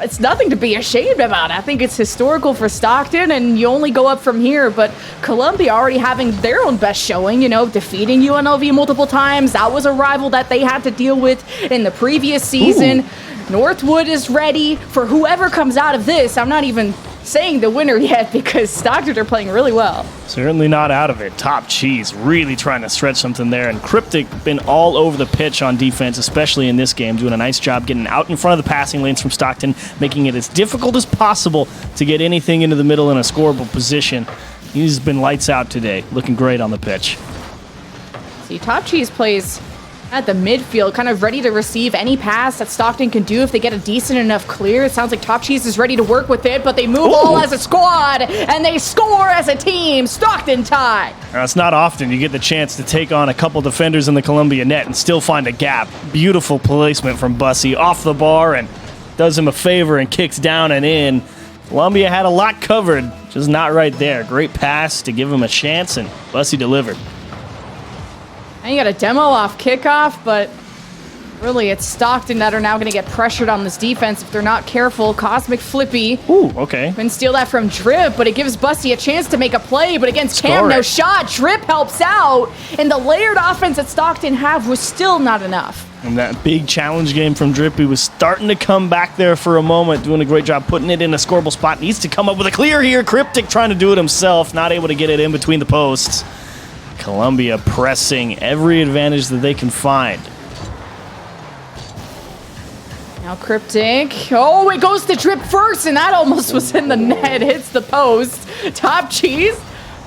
it's nothing to be ashamed about. I think it's historical for Stockton, and you only go up from here. But Columbia already having their own best showing, you know, defeating UNLV multiple times. That was a rival that they had to deal with in the previous season. Ooh. Northwood is ready for whoever comes out of this. I'm not even saying the winner yet because Stockton are playing really well. Certainly not out of it. Top Cheese really trying to stretch something there, and Cryptic been all over the pitch on defense, especially in this game, doing a nice job getting out in front of the passing lanes from Stockton, making it as difficult as possible to get anything into the middle in a scoreable position. He's been lights out today, looking great on the pitch. See, Top Cheese plays at the midfield, kind of ready to receive any pass that Stockton can do if they get a decent enough clear. It sounds like Top Cheese is ready to work with it, but they move all as a squad, and they score as a team. Stockton tie. Now, it's not often you get the chance to take on a couple defenders in the Columbia net and still find a gap. Beautiful placement from Bussy off the bar and does him a favor and kicks down and in. Columbia had a lot covered, just not right there. Great pass to give him a chance, and Bussy delivered. And you got a demo off kickoff, but really it's Stockton that are now going to get pressured on this defense if they're not careful. Cosmic Flippy. Ooh, okay. Can steal that from Drip, but it gives Bussy a chance to make a play, but against Cam, no shot. Drip helps out, and the layered offense that Stockton have was still not enough. And that big challenge game from Drip, he was starting to come back there for a moment, doing a great job putting it in a scoreable spot. Needs to come up with a clear here. Cryptic trying to do it himself, not able to get it in between the posts. Columbia pressing every advantage that they can find. Now Cryptic. Oh, it goes to Drip first, and that almost was in the net. Hits the post. Top Cheese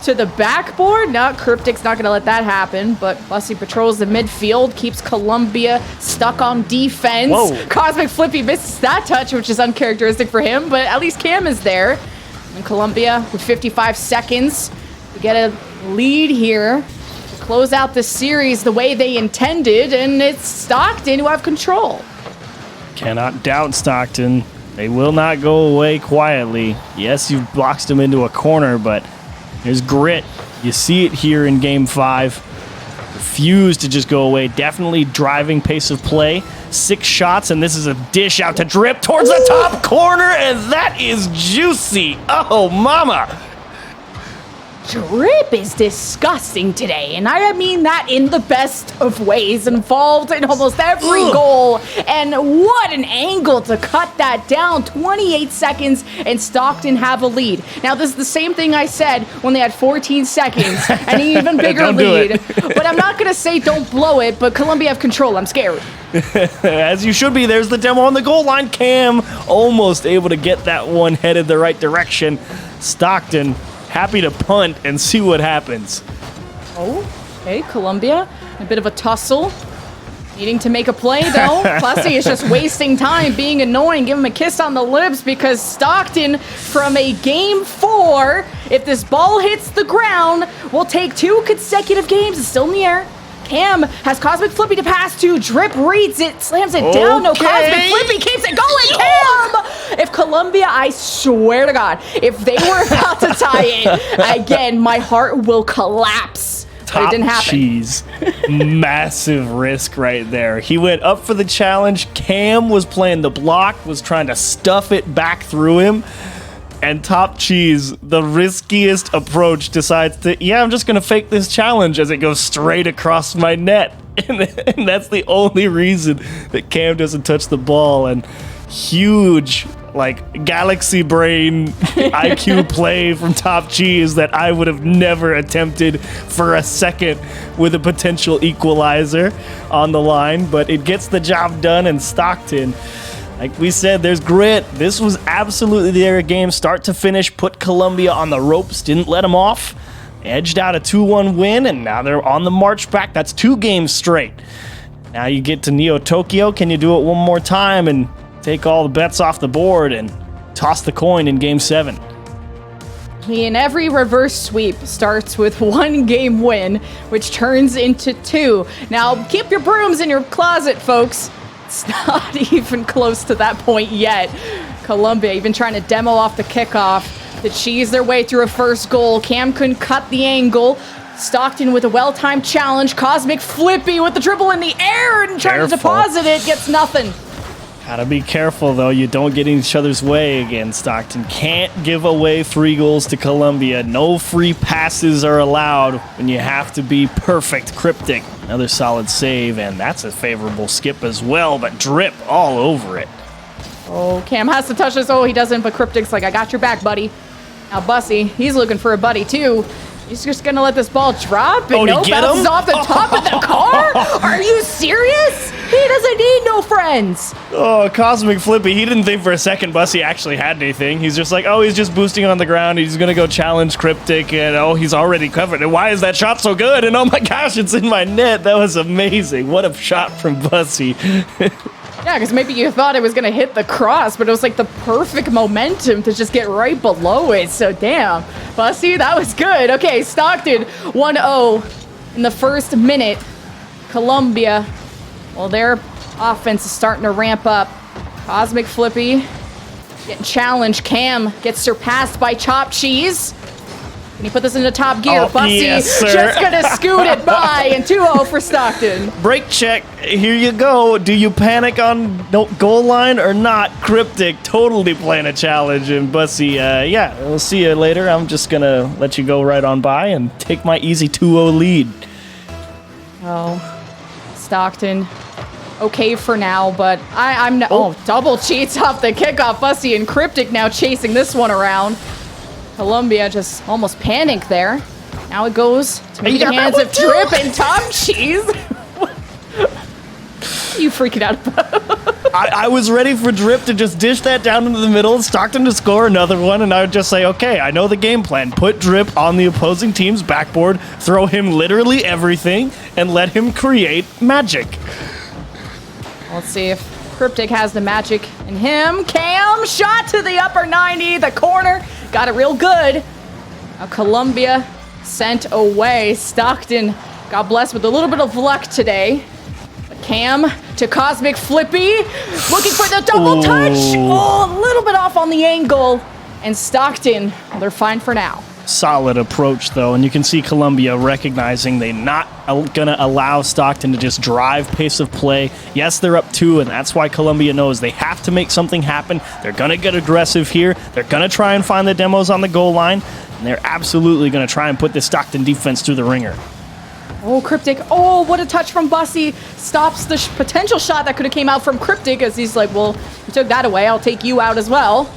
to the backboard. No, Cryptic's not going to let that happen, but Bussy patrols the midfield, keeps Columbia stuck on defense. Whoa. Cosmic Flippy misses that touch, which is uncharacteristic for him, but at least Cam is there. And Columbia with 55 seconds to get a lead here to close out the series the way they intended, and it's Stockton who have control. Cannot doubt Stockton. They will not go away quietly. Yes, you've boxed them into a corner, but there's grit. You see it here in Game 5. Refuse to just go away. Definitely driving pace of play. 6 shots, and this is a dish out to Drip towards the top corner, and that is juicy. Oh, mama. Drip is disgusting today, and I mean that in the best of ways. Involved in almost every goal, and what an angle to cut that down. 28 seconds, and Stockton have a lead. Now, this is the same thing I said when they had 14 seconds, and an even bigger lead. But I'm not going to say don't blow it, but Columbia have control. I'm scared. As you should be. There's the demo on the goal line. Cam almost able to get that one headed the right direction. Stockton happy to punt and see what happens. Oh, okay, Columbia, a bit of a tussle. Needing to make a play, though. Bussy is just wasting time, being annoying. Give him a kiss on the lips because Stockton, from a Game 4, if this ball hits the ground, will take 2 consecutive games. It's still in the air. Cam has Cosmic Flippy to pass to. Drip reads it, slams it down. No, Cosmic Flippy keeps it going. Cam! If Columbia, I swear to God, if they were about to tie it, again, my heart will collapse. But it didn't happen. Cheese. Massive risk right there. He went up for the challenge. Cam was playing the block, was trying to stuff it back through him. And Top Cheese, the riskiest approach, decides to, I'm just going to fake this challenge as it goes straight across my net. And that's the only reason that Cam doesn't touch the ball. And huge, like, galaxy brain IQ play from Top Cheese that I would have never attempted for a second with a potential equalizer on the line. But it gets the job done, and Stockton, like we said, there's grit. This was absolutely their game, start to finish, put Columbia on the ropes, didn't let them off, edged out a 2-1 win, and now they're on the march back. That's 2 games straight. Now you get to Neo Tokyo. Can you do it one more time and take all the bets off the board and toss the coin in Game 7? And every reverse sweep starts with 1 game win, which turns into 2. Now, keep your brooms in your closet, folks. It's not even close to that point yet. Columbia even trying to demo off the kickoff to cheese their way through a first goal. Cam couldn't cut the angle. Stockton with a well-timed challenge. Cosmic Flippy with the dribble in the air and trying to deposit it. Gets nothing. Gotta be careful, though. You don't get in each other's way again. Stockton can't give away 3 goals to Columbia. No free passes are allowed when you have to be perfect. Cryptic, another solid save, and that's a favorable skip as well, but Drip all over it. Oh, Cam has to touch this. Oh, he doesn't, but Cryptic's like, I got your back, buddy. Now, Bussy, he's looking for a buddy, too. He's just gonna let this ball drop, and no bounces off the top of the car? Are you serious? He doesn't need no friends. Oh, Cosmic Flippy, he didn't think for a second Bussy actually had anything. He's just like, oh, he's just boosting on the ground. He's gonna go challenge Cryptic, and oh, he's already covered. And why is that shot so good? And oh my gosh, it's in my net. That was amazing. What a shot from Bussy. Yeah, because maybe you thought it was going to hit the cross, but it was like the perfect momentum to just get right below it. So, damn. Bussy, that was good. Okay, Stockton 1-0 in the first minute. Columbia, well, their offense is starting to ramp up. Cosmic Flippy getting challenged. Cam gets surpassed by Chopped Cheese. Can you put this into top gear? Oh, Bussy yes, just going to scoot it by, and 2-0 for Stockton. Brake check. Here you go. Do you panic on goal line or not? Cryptic totally playing a challenge. And Bussy, yeah, we'll see you later. I'm just going to let you go right on by and take my easy 2-0 lead. Oh, Stockton. Okay for now, but I'm not. Oh, double cheats off the kickoff. Bussy and Cryptic now chasing this one around. Columbia just almost panicked there. Now it goes to the hands of Drip and Top Cheese. What are you freaking out about? I was ready for Drip to just dish that down into the middle and Stockton to score another one, and I would just say, okay, I know the game plan. Put Drip on the opposing team's backboard, throw him literally everything, and let him create magic. Let's see if Cryptic has the magic in him. Cam, shot to the upper 90, the corner. Got it real good. Now Columbia sent away. Stockton got blessed with a little bit of luck today. But Cam to Cosmic Flippy. Looking for the double touch. Oh, a little bit off on the angle. And Stockton, well, they're fine for now. Solid approach, though, and you can see Columbia recognizing they're not going to allow Stockton to just drive pace of play. Yes, they're up 2, and that's why Columbia knows they have to make something happen. They're going to get aggressive here. They're going to try and find the demos on the goal line, and they're absolutely going to try and put this Stockton defense through the ringer. Oh, Cryptic. Oh, what a touch from Bussy. Stops the potential shot that could have came out from Cryptic, as he's like, well, you took that away. I'll take you out as well.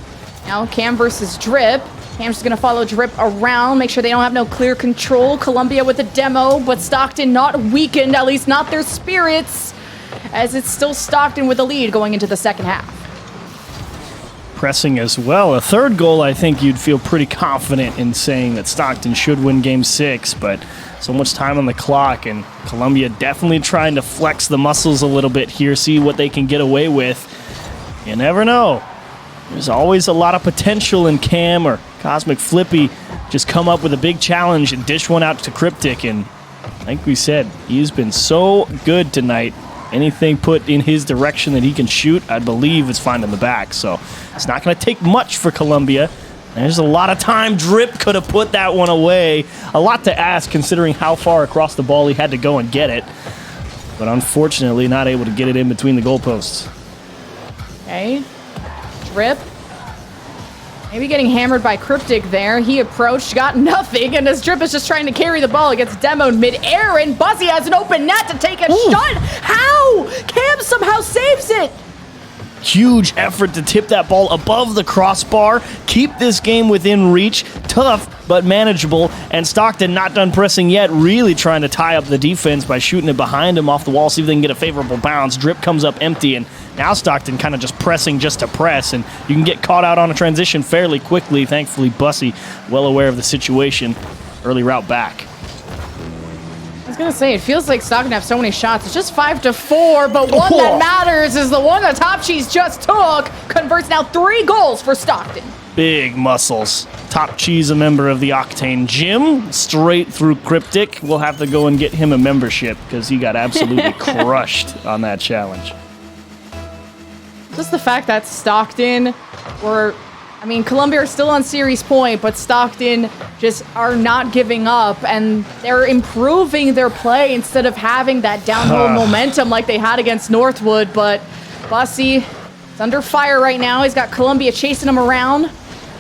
Now Cam versus Drip. Cam's just going to follow Drip around, make sure they don't have no clear control. Columbia with a demo, but Stockton not weakened, at least not their spirits, as it's still Stockton with the lead going into the second half. Pressing as well. A third goal, I think you'd feel pretty confident in saying that Stockton should win Game 6, but so much time on the clock, and Columbia definitely trying to flex the muscles a little bit here, see what they can get away with. You never know. There's always a lot of potential in Cam or Cosmic Flippy. Just come up with a big challenge and dish one out to Cryptic. And like we said, he's been so good tonight. Anything put in his direction that he can shoot, I believe is finding the back. So it's not going to take much for Columbia. There's a lot of time. Drip could have put that one away. A lot to ask considering how far across the ball he had to go and get it. But unfortunately, not able to get it in between the goalposts. Okay. Drip. Maybe getting hammered by Cryptic there. He approached, got nothing, and as Drip is just trying to carry the ball, it gets demoed mid-air, and Bussy has an open net to take a shot. How? Cam somehow saves it. Huge effort to tip that ball above the crossbar, keep this game within reach. Tough, but manageable. And Stockton not done pressing yet, really trying to tie up the defense by shooting it behind him off the wall, see if they can get a favorable bounce. Drip comes up empty, and now Stockton kind of just pressing just to press, and you can get caught out on a transition fairly quickly. Thankfully, Bussy, well aware of the situation. Early route back. I was gonna say, it feels like Stockton have so many shots. It's just 5-4, but one that matters is the one that Top Cheese just took. Converts now 3 goals for Stockton. Big muscles. Top Cheese, a member of the Octane Gym, straight through Cryptic. We'll have to go and get him a membership because he got absolutely crushed on that challenge. Just the fact that Stockton Columbia are still on series point, but Stockton just are not giving up, and they're improving their play instead of having that downhill momentum like they had against Northwood. But Bussy under fire right now. He's got Columbia chasing him around.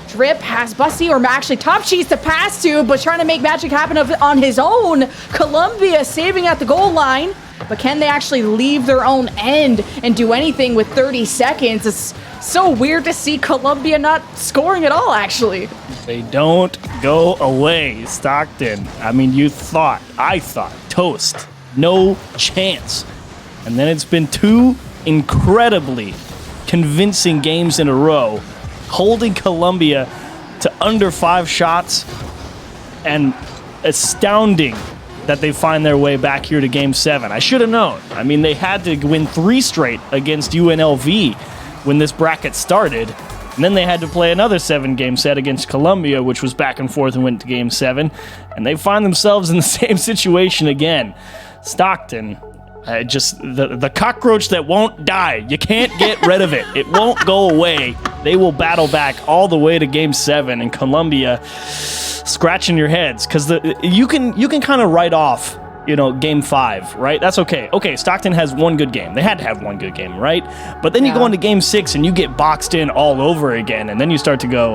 Drip has Bussy, or actually Top Cheese to pass to, but trying to make magic happen on his own. Columbia saving at the goal line. But can they actually leave their own end and do anything with 30 seconds? It's so weird to see Columbia not scoring at all, actually. They don't go away, Stockton. I mean, I thought, toast. No chance. And then it's been 2 incredibly convincing games in a row, holding Columbia to under 5 shots, and astounding that they find their way back here to Game 7. I should have known. I mean, they had to win 3 straight against UNLV when this bracket started, and then they had to play another 7-game set against Columbia, which was back and forth and went to Game 7, and they find themselves in the same situation again. Stockton, just the cockroach that won't die. You can't get rid of it. It won't go away. They will battle back all the way to Game 7, and Columbia scratching your heads, because you can kind of write off, Game 5, right? That's okay. Okay, Stockton has one good game. They had to have one good game, right? But then you go into Game 6 and you get boxed in all over again, and then you start to go,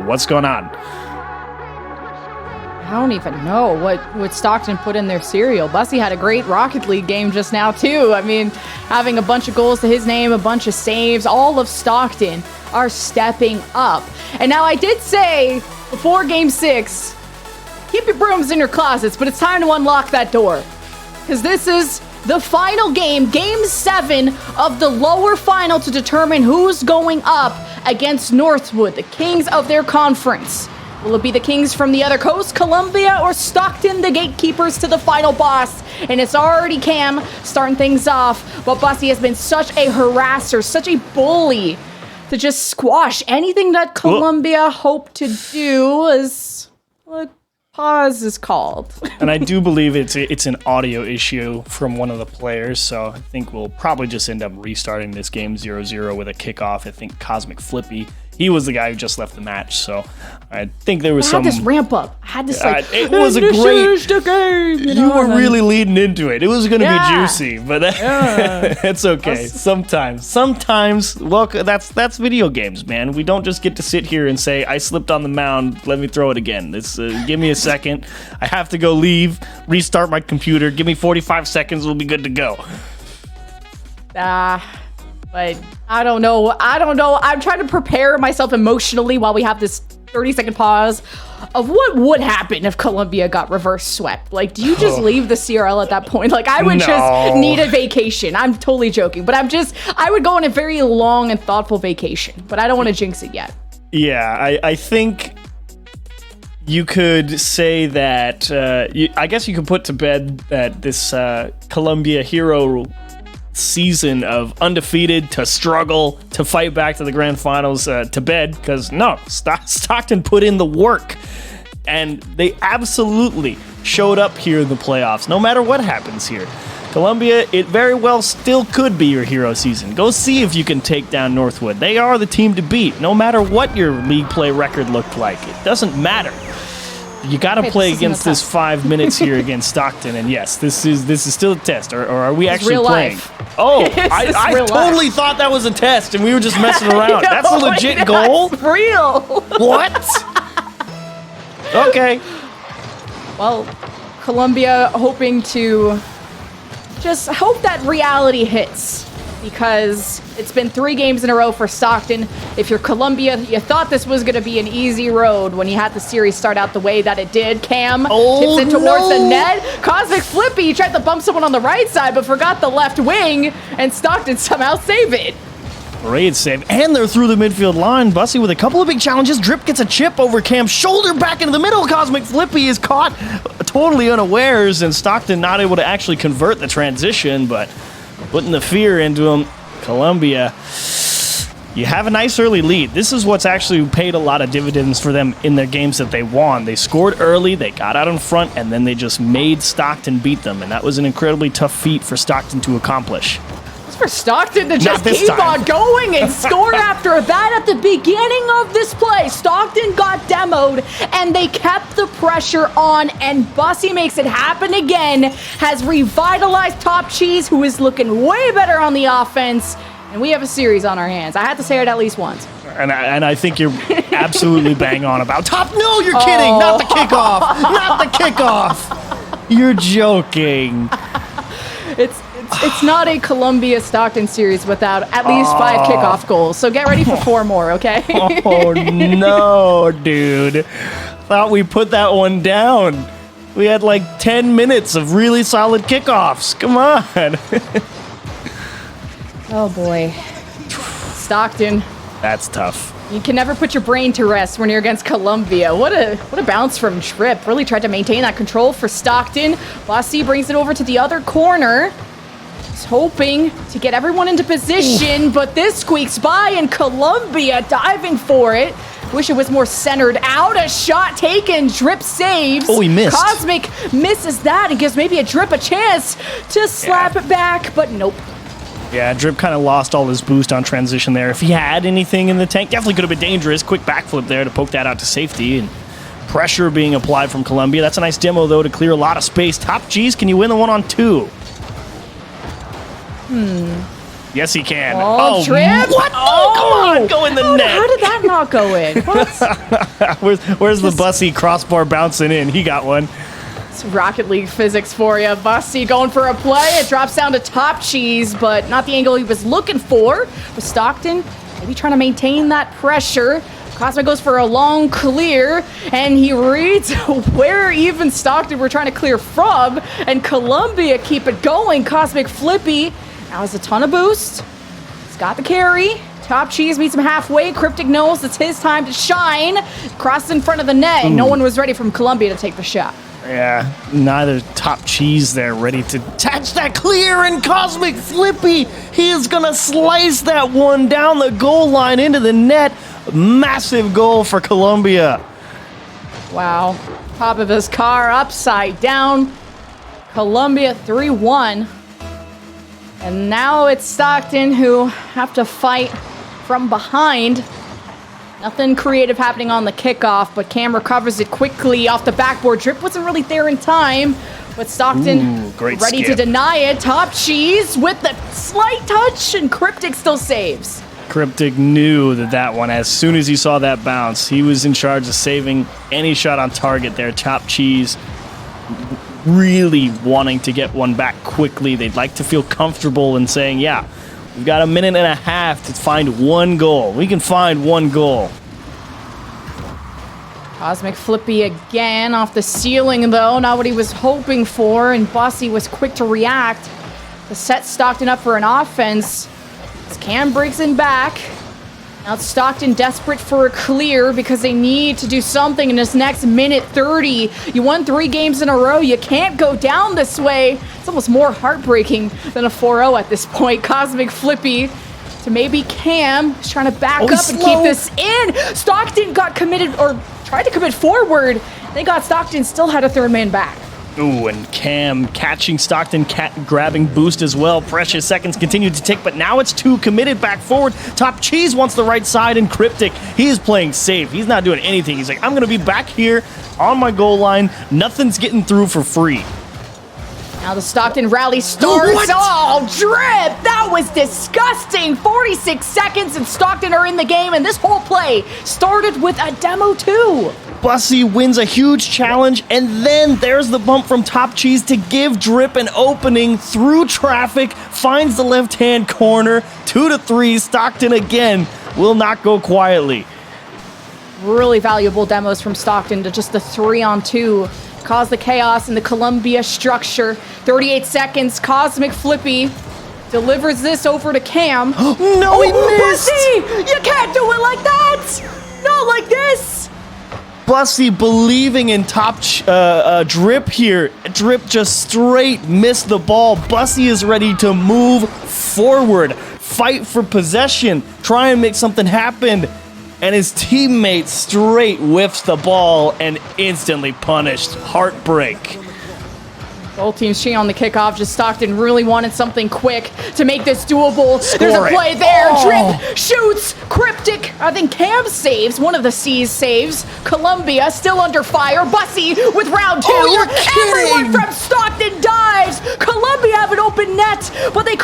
what's going on? I don't even know what Stockton put in their cereal. Bussy had a great Rocket League game just now, too. I mean, having a bunch of goals to his name, a bunch of saves. All of Stockton are stepping up. And now I did say before Game 6, keep your brooms in your closets, but it's time to unlock that door. Because this is the final game, Game 7 of the lower final, to determine who's going up against Northwood, the kings of their conference. Will it be the Kings from the other coast, Columbia, or Stockton, the gatekeepers to the final boss? And it's already Cam starting things off, but Bussy has been such a harasser, such a bully, to just squash anything that Columbia hoped to do, as pause is called. And I do believe it's an audio issue from one of the players, so I think we'll probably just end up restarting this game 0-0 with a kickoff. I think Cosmic Flippy, he was the guy who just left the match, so I think there was some... I had this ramp up. I had this, it was a great... game, you were really leading into it. It was going to be juicy, but it's okay. Sometimes, well, that's video games, man. We don't just get to sit here and say, I slipped on the mound, let me throw it again. It's give me a second. I have to go leave, restart my computer. Give me 45 seconds, we'll be good to go. But I don't know. I'm trying to prepare myself emotionally while we have this 30-second pause of what would happen if Columbia got reverse swept. Like, do you just leave the CRL at that point? Like, I would just need a vacation. I'm totally joking, but I would go on a very long and thoughtful vacation, but I don't want to jinx it yet. Yeah, I think you could say that, I guess you could put to bed that this Columbia hero season of undefeated to struggle to fight back to the grand finals to bed, because Stockton put in the work, and they absolutely showed up here in the playoffs. No matter what happens here, Columbia, it very well still could be your hero season. Go see if you can take down Northwood. They are the team to beat, no matter what your league play record looked like. It doesn't matter. You got to play against this 5 minutes here against Stockton, and yes, this is still a test. Or are we actually playing? Oh, I totally thought that was a test, and we were just messing around. That's a legit goal? That's real. What? Okay. Well, Columbia hoping to just hope that reality hits, because it's been 3 games in a row for Stockton. If you're Columbia, you thought this was going to be an easy road when you had the series start out the way that it did. Cam tips it towards the net. Cosmic Flippy tried to bump someone on the right side, but forgot the left wing, and Stockton somehow saved it. Great save, and they're through the midfield line. Bussy with a couple of big challenges. Drip gets a chip over Cam's shoulder back into the middle. Cosmic Flippy is caught totally unawares, and Stockton not able to actually convert the transition, but putting the fear into him. Columbia, you have a nice early lead. This is what's actually paid a lot of dividends for them in their games that they won. They scored early, they got out in front, and then they just made Stockton beat them, and that was an incredibly tough feat for Stockton to accomplish. It's for Stockton to just keep on going and score after that at the beginning of this play. Stockton got demoed, and they kept the pressure on, and Bussy makes it happen again, has revitalized Top Cheese, who is looking way better on the offense, And we have a series on our hands. I had to say it at least once. And I think you're absolutely bang on about top. No, you're kidding. Not the kickoff. Not the kickoff. You're joking. It's not a Columbia Stockton series without at least 5 kickoff goals. So get ready for 4 more, okay? Oh, no, dude. Thought we put that one down. We had like 10 minutes of really solid kickoffs. Come on. Oh, boy. Stockton. That's tough. You can never put your brain to rest when you're against Columbia. What a bounce from Trip. Really tried to maintain that control for Stockton. Bossy brings it over to the other corner. He's hoping to get everyone into position, but this squeaks by and Columbia diving for it. Wish it was more centered out. A shot taken. Drip saves. Oh, he missed. Cosmic misses that and gives maybe a Drip a chance to slap it back, but nope. Yeah, Drip kind of lost all his boost on transition there. If he had anything in the tank, definitely could have been dangerous. Quick backflip there to poke that out to safety. And pressure being applied from Columbia. That's a nice demo, though, to clear a lot of space. Top G's, can you win the 1-on-2? Yes, he can. Oh, Drip. What? Oh, come on. Go in the net. How did that not go in? Where's the Bussy crossbar bouncing in? He got one. It's Rocket League physics for you. Bussy going for a play. It drops down to Top Cheese, but not the angle he was looking for. With Stockton, maybe trying to maintain that pressure. Cosmic goes for a long clear, and he reads where even Stockton were trying to clear from, and Columbia keep it going. Cosmic Flippy now has a ton of boost. He's got the carry. Top Cheese meets him halfway. Cryptic knows it's his time to shine. Crosses in front of the net, and no one was ready from Columbia to take the shot. Yeah, neither Top Cheese there ready to catch that clear, and Cosmic Flippy, he is going to slice that one down the goal line into the net. Massive goal for Columbia. Wow. Top of his car upside down. Columbia 3-1. And now it's Stockton who have to fight from behind. Nothing creative happening on the kickoff, but Cam recovers it quickly off the backboard. Drip wasn't really there in time, but Stockton ready to deny it. Top Cheese with the slight touch, and Cryptic still saves. Cryptic knew that one, as soon as he saw that bounce, he was in charge of saving any shot on target there. Top Cheese really wanting to get one back quickly. They'd like to feel comfortable in saying, yeah, we've got a minute and a half to find one goal. We can find one goal. Cosmic Flippy again off the ceiling, though. Not what he was hoping for, and Bossy was quick to react to set Stockton up for an offense. As Cam breaks in back. Now it's Stockton desperate for a clear because they need to do something in this next minute 30. You won 3 games in a row. You can't go down this way. It's almost more heartbreaking than a 4-0 at this point. Cosmic Flippy to maybe Cam. He's trying to back up and keep this in. Stockton got committed, or tried to commit forward. They got Stockton, still had a third man back. Ooh, and Cam catching Stockton, grabbing boost as well. Precious seconds continue to tick, but now it's 2 committed back forward. Top Cheese wants the right side, and Cryptic, he's playing safe. He's not doing anything. He's like, I'm going to be back here on my goal line. Nothing's getting through for free. Now the Stockton rally starts. Oh, Drip! That was disgusting. 46 seconds and Stockton are in the game, and this whole play started with a demo too. Bussy wins a huge challenge, and then there's the bump from Top Cheese to give Drip an opening through traffic, finds the left-hand corner, 2-3. Stockton again will not go quietly. Really valuable demos from Stockton to just the 3-on-2. Cause the chaos in the Columbia structure. 38 seconds, Cosmic Flippy delivers this over to Cam. No, he missed! Bussy! You can't do it like that! Not like this! Bussy believing in Drip here. Drip just straight missed the ball. Bussy is ready to move forward, fight for possession, try and make something happen. And his teammate straight whiffs the ball and instantly punished. Heartbreak. Both teams cheating on the kickoff. Just Stockton really wanted something quick to make this doable. There's a play there. Drip shoots. Cryptic. I think Cam saves. One of the C's saves. Columbia still under fire. Bussy with round 2. you're kidding. Everyone from Stockton dives. Columbia have an open net, but they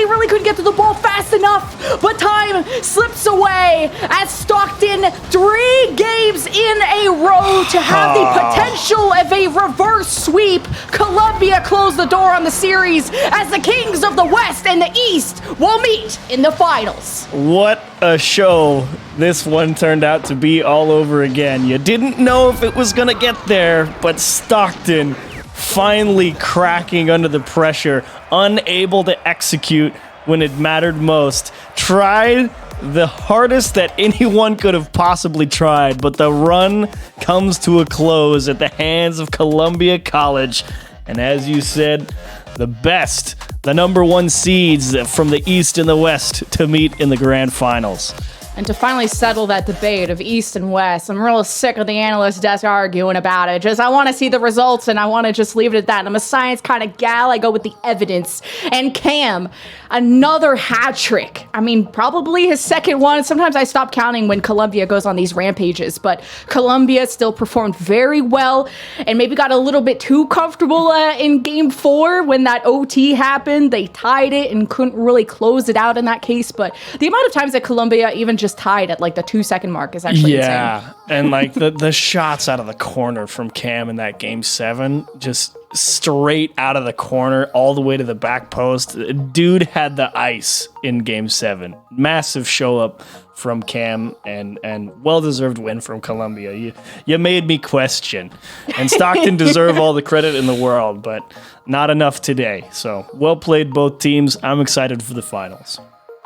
really couldn't get to the ball fast enough. But time slips away as Stockton 3 games in a row to have the potential of a reverse sweep. Columbia closed the door on the series as the Kings of the West and the East will meet in the finals. What a show this one turned out to be all over again. You didn't know if it was going to get there, but Stockton finally cracking under the pressure, unable to execute when it mattered most. Tried the hardest that anyone could have possibly tried, but the run comes to a close at the hands of Columbia College. And as you said, the best, the number 1 seeds from the East and the West to meet in the grand finals. And to finally settle that debate of East and West, I'm real sick of the analyst desk arguing about it. I want to see the results, and I want to just leave it at that. And I'm a science kind of gal. I go with the evidence. And Cam, another hat trick. I mean, probably his second one. Sometimes I stop counting when Columbia goes on these rampages, but Columbia still performed very well and maybe got a little bit too comfortable in game 4 when that OT happened. They tied it and couldn't really close it out in that case. But the amount of times that Columbia even just tied at like the 2-second mark is actually insane. And like the shots out of the corner from Cam in that game 7, just straight out of the corner all the way to the back post. Dude had the ice in game 7. Massive show up from Cam and well-deserved win from Columbia. You made me question. And Stockton deserve all the credit in the world, but not enough today. So well played both teams. I'm excited for the finals.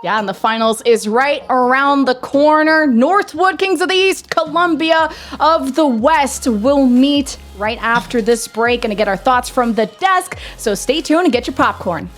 Yeah, and the finals is right around the corner. Northwood Kings of the East, Columbia of the West will meet right after this break and to get our thoughts from the desk. So stay tuned and get your popcorn.